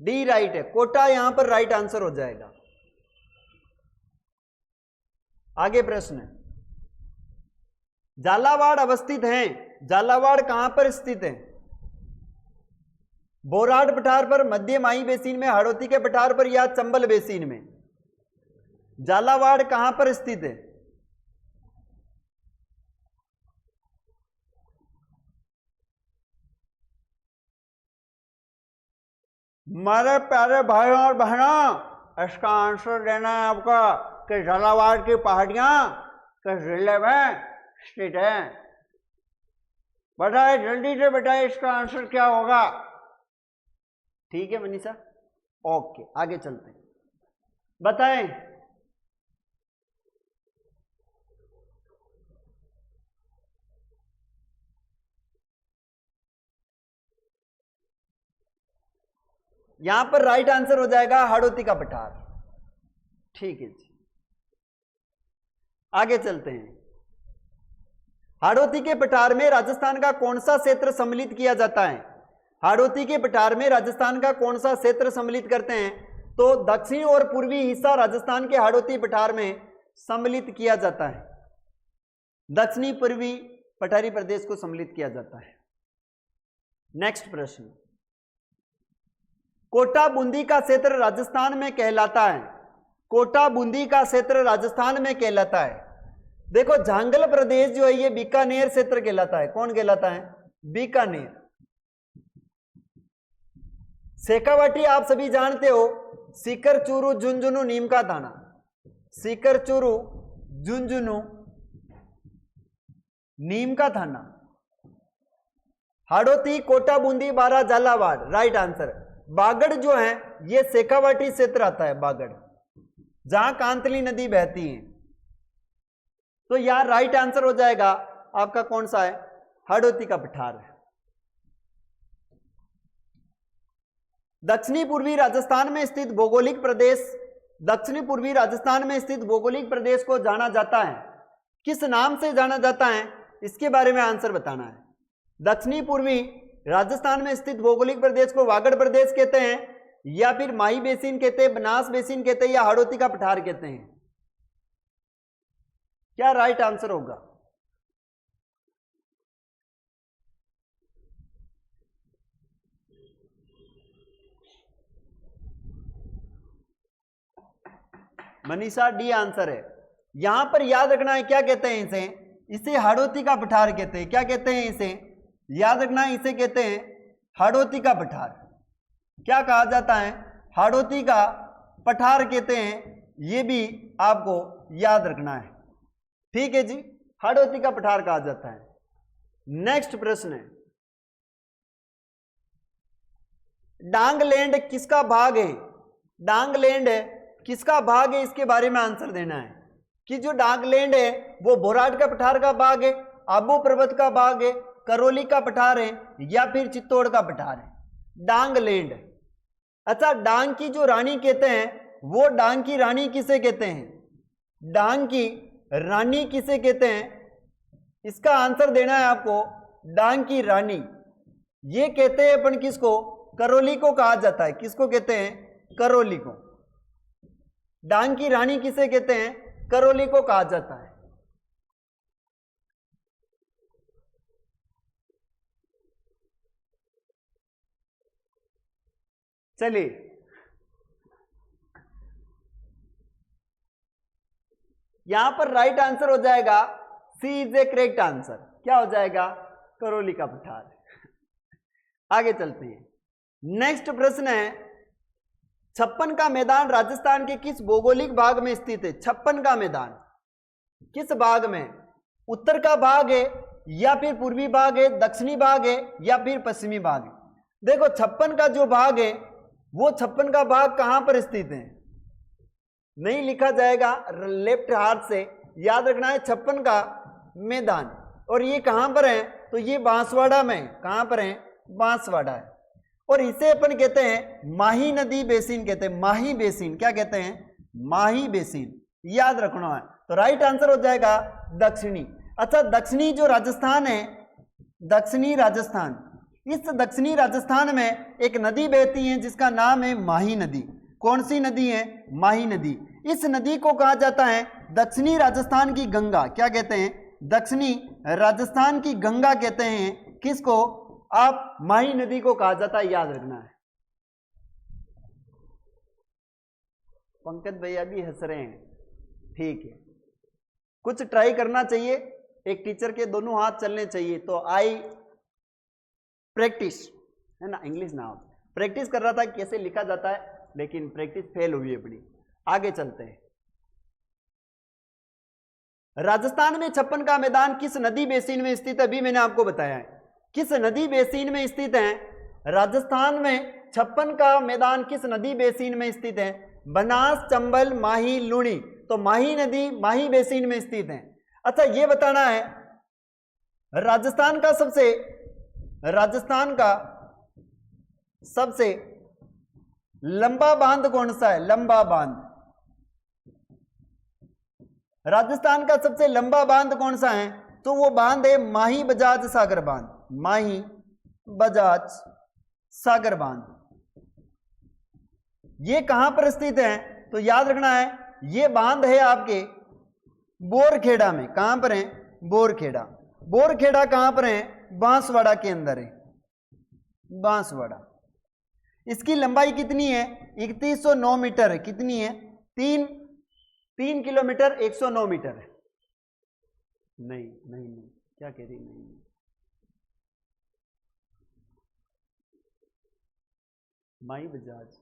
डी राइट है, कोटा यहां पर राइट आंसर हो जाएगा। आगे प्रश्न है, झालावाड़ अवस्थित है, झालावाड़ कहां पर स्थित है? बोराट पठार पर, मध्य माही बेसिन में, हाड़ौती के पठार पर या चंबल बेसिन में? झालावाड़ कहां पर स्थित है? मेरे प्यारे भाइयों और बहनों, इसका आंसर देना है आपका कि झालावाड़ की पहाड़ियां किस जिले में स्थित है। बताइए जल्दी से बताइए, इसका आंसर क्या होगा? ठीक है मनीषा, ओके आगे चलते हैं, बताएं। यहां पर राइट आंसर हो जाएगा हाड़ौती का पठार। ठीक है जी, आगे चलते हैं। हाड़ौती के पठार में राजस्थान का कौन सा क्षेत्र सम्मिलित किया जाता है? हाड़ौती के पठार में राजस्थान का कौन सा क्षेत्र सम्मिलित करते हैं? तो दक्षिणी और पूर्वी हिस्सा राजस्थान के हाड़ौती पठार में सम्मिलित किया जाता है। दक्षिणी पूर्वी पठारी प्रदेश को सम्मिलित किया जाता है। नेक्स्ट प्रश्न, कोटा बूंदी का क्षेत्र राजस्थान में कहलाता है। कोटा बूंदी का क्षेत्र राजस्थान में कहलाता है। देखो झांगल प्रदेश जो है ये बीकानेर क्षेत्र कहलाता है। कौन कहलाता है? बीकानेर। शेखावाटी आप सभी जानते हो, सीकर चूरू झुंझुनू नीम का दाना, सीकर चूरू झुंझुनू नीम का थाना। हाड़ौती, कोटा बूंदी, बारा, झालावाड़, राइट आंसर। बागड़ जो है ये शेखावाटी क्षेत्र आता है, बागड़ जहां कांतली नदी बहती है। तो यार राइट आंसर हो जाएगा आपका कौन सा है? हाड़ौती का पठार है। दक्षिणी पूर्वी राजस्थान में स्थित भौगोलिक प्रदेश, दक्षिणी पूर्वी राजस्थान में स्थित भौगोलिक प्रदेश को जाना जाता है, किस नाम से जाना जाता है? इसके बारे में आंसर बताना है। दक्षिणी पूर्वी राजस्थान में स्थित भौगोलिक प्रदेश को वागड़ प्रदेश कहते हैं, या फिर माही बेसिन कहते हैं, बनास बेसिन कहते हैं, या हाड़ौती का पठार कहते हैं? क्या राइट आंसर होगा? मनीषा डी आंसर है। यहां पर याद रखना है, क्या कहते हैं इसे? इसे हाड़ौती का पठार कहते हैं। क्या कहते हैं इसे? याद रखना है, इसे कहते हैं हाड़ौती का पठार। क्या कहा जाता है? हाड़ौती का पठार कहते हैं। ये भी आपको याद रखना है। ठीक है जी, हाड़ौती का पठार कहा जाता है। नेक्स्ट प्रश्न है, डांगलैंड किसका भाग है? डांगलैंड किसका भाग है, इसके बारे में आंसर देना है कि जो डांगलैंड है वो बोराट का पठार का भाग है, आबू पर्वत का भाग है, करौली का पठार है, या फिर चित्तौड़ का पठार है? डांगलैंड। अच्छा, डांग की जो रानी कहते हैं वो डांग की रानी किसे कहते हैं? डांग की रानी किसे कहते हैं? इसका आंसर देना है आपको। डांग की रानी ये कहते हैं अपन किसको? करौली को कहा जाता है। किसको कहते हैं? करौली को। डांग की रानी किसे कहते हैं? करौली को कहा जाता है। चलिए, यहां पर राइट आंसर हो जाएगा सी इज ए करेक्ट आंसर। क्या हो जाएगा? करौली का पठार। आगे चलते हैं। नेक्स्ट प्रश्न है, छप्पन का मैदान राजस्थान के किस भौगोलिक भाग में स्थित है? छप्पन का मैदान किस भाग में? उत्तर का भाग है, या फिर पूर्वी भाग है, दक्षिणी भाग है, या फिर पश्चिमी भाग है? देखो छप्पन का जो भाग है वो छप्पन का भाग कहां पर स्थित है? नहीं लिखा जाएगा लेफ्ट हाथ से। याद रखना है 56 का मैदान, और ये कहां पर है, तो ये बांसवाड़ा में, कहां पर है, बांसवाड़ा है। और इसे अपन कहते हैं माही नदी बेसिन कहते हैं, माही बेसिन, क्या कहते हैं, माही बेसिन, याद रखना है। तो राइट आंसर हो जाएगा दक्षिणी। अच्छा, दक्षिणी जो राजस्थान है, दक्षिणी राजस्थान, इस दक्षिणी राजस्थान में एक नदी बहती है जिसका नाम है माही नदी। कौन सी नदी है, माही नदी। इस नदी को कहा जाता है दक्षिणी राजस्थान की गंगा। क्या कहते हैं, दक्षिणी राजस्थान की गंगा कहते हैं किसको, आप माही नदी को कहा जाता है, याद रखना है। पंकज भैया भी हंस रहे हैं, ठीक है। कुछ ट्राई करना चाहिए, एक टीचर के दोनों हाथ चलने चाहिए। तो आई प्रैक्टिस है ना, इंग्लिश ना, प्रैक्टिस कर रहा था कैसे लिखा जाता है, लेकिन प्रैक्टिस फेल हुई है अपनी। आगे चलते हैं। राजस्थान में 56 का मैदान किस नदी बेसिन में स्थित है, अभी मैंने आपको बताया है किस नदी बेसिन में स्थित है। राजस्थान में 56 का मैदान किस नदी बेसिन में स्थित है, बनास, चंबल, माही, लूणी। तो माही नदी माही बेसिन में स्थित है। अच्छा, ये बताना है राजस्थान का सबसे लंबा बांध कौन सा है, लंबा बांध। राजस्थान का सबसे लंबा बांध कौन सा है, तो वो बांध है माही बजाज सागर बांध, माही बजाज सागर बांध। ये कहां पर स्थित है, तो याद रखना है ये बांध है आपके बोरखेड़ा में। कहां पर है, बोरखेड़ा। बोरखेड़ा कहां पर है, बांसवाड़ा के अंदर है, बांसवाड़ा। इसकी लंबाई कितनी है, 3109 मीटर है। कितनी है, 3 किलोमीटर 109 मीटर है। नहीं नहीं नहीं, क्या कह रही, नहीं माई बजाज।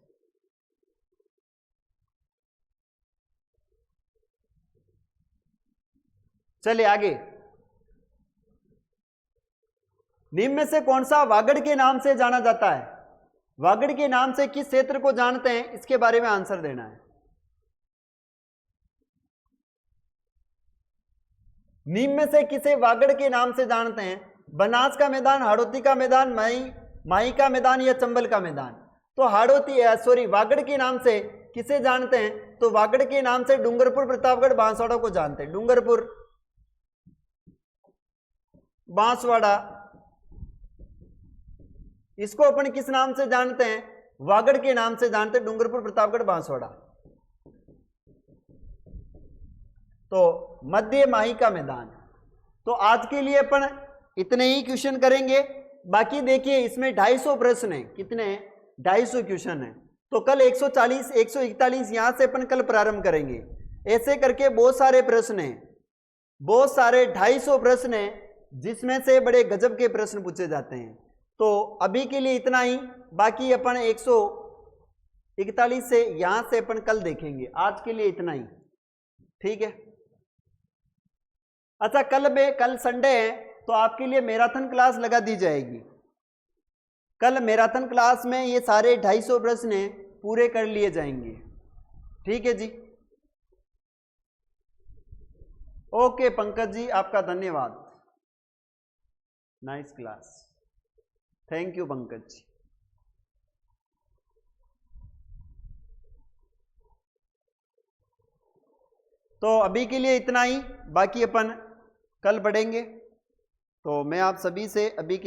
चलिए आगे। निम्न में से कौन सा वागड़ के नाम से जाना जाता है, वागड़ के नाम से किस क्षेत्र को जानते हैं, इसके बारे में आंसर देना है। निम्न में से किसे वागड़ के नाम से जानते हैं, बनास का मैदान, हाड़ौती का मैदान, माही का मैदान या चंबल का मैदान। तो वागड़ के नाम से किसे जानते हैं, तो वागड़ के नाम से डूंगरपुर, प्रतापगढ़, बांसवाड़ा को जानते हैं। डूंगरपुर, बांसवाड़ा, इसको अपन किस नाम से जानते हैं, वागड़ के नाम से जानते हैं। डूंगरपुर, प्रतापगढ़, बांसवाड़ा। तो मध्य माही का मैदान। तो आज के लिए अपन इतने ही क्वेश्चन करेंगे। बाकी देखिए इसमें 250 प्रश्न है। कितने हैं, 250 क्वेश्चन है। तो कल 140, 141 यहां से अपन कल प्रारंभ करेंगे। ऐसे करके बहुत सारे प्रश्न हैं, बहुत सारे 250 प्रश्न हैं, जिसमें से बड़े गजब के प्रश्न पूछे जाते हैं। तो अभी के लिए इतना ही। बाकी अपन 141 से यहां से अपन कल देखेंगे। आज के लिए इतना ही, ठीक है। अच्छा, कल संडे है तो आपके लिए मैराथन क्लास लगा दी जाएगी। कल मैराथन क्लास में ये सारे 250 प्रश्न पूरे कर लिए जाएंगे, ठीक है जी। ओके पंकज जी, आपका धन्यवाद, nice class, thank you Pankaj ji. तो अभी के लिए इतना ही, बाकी अपन कल पढ़ेंगे। तो मैं आप सभी से अभी के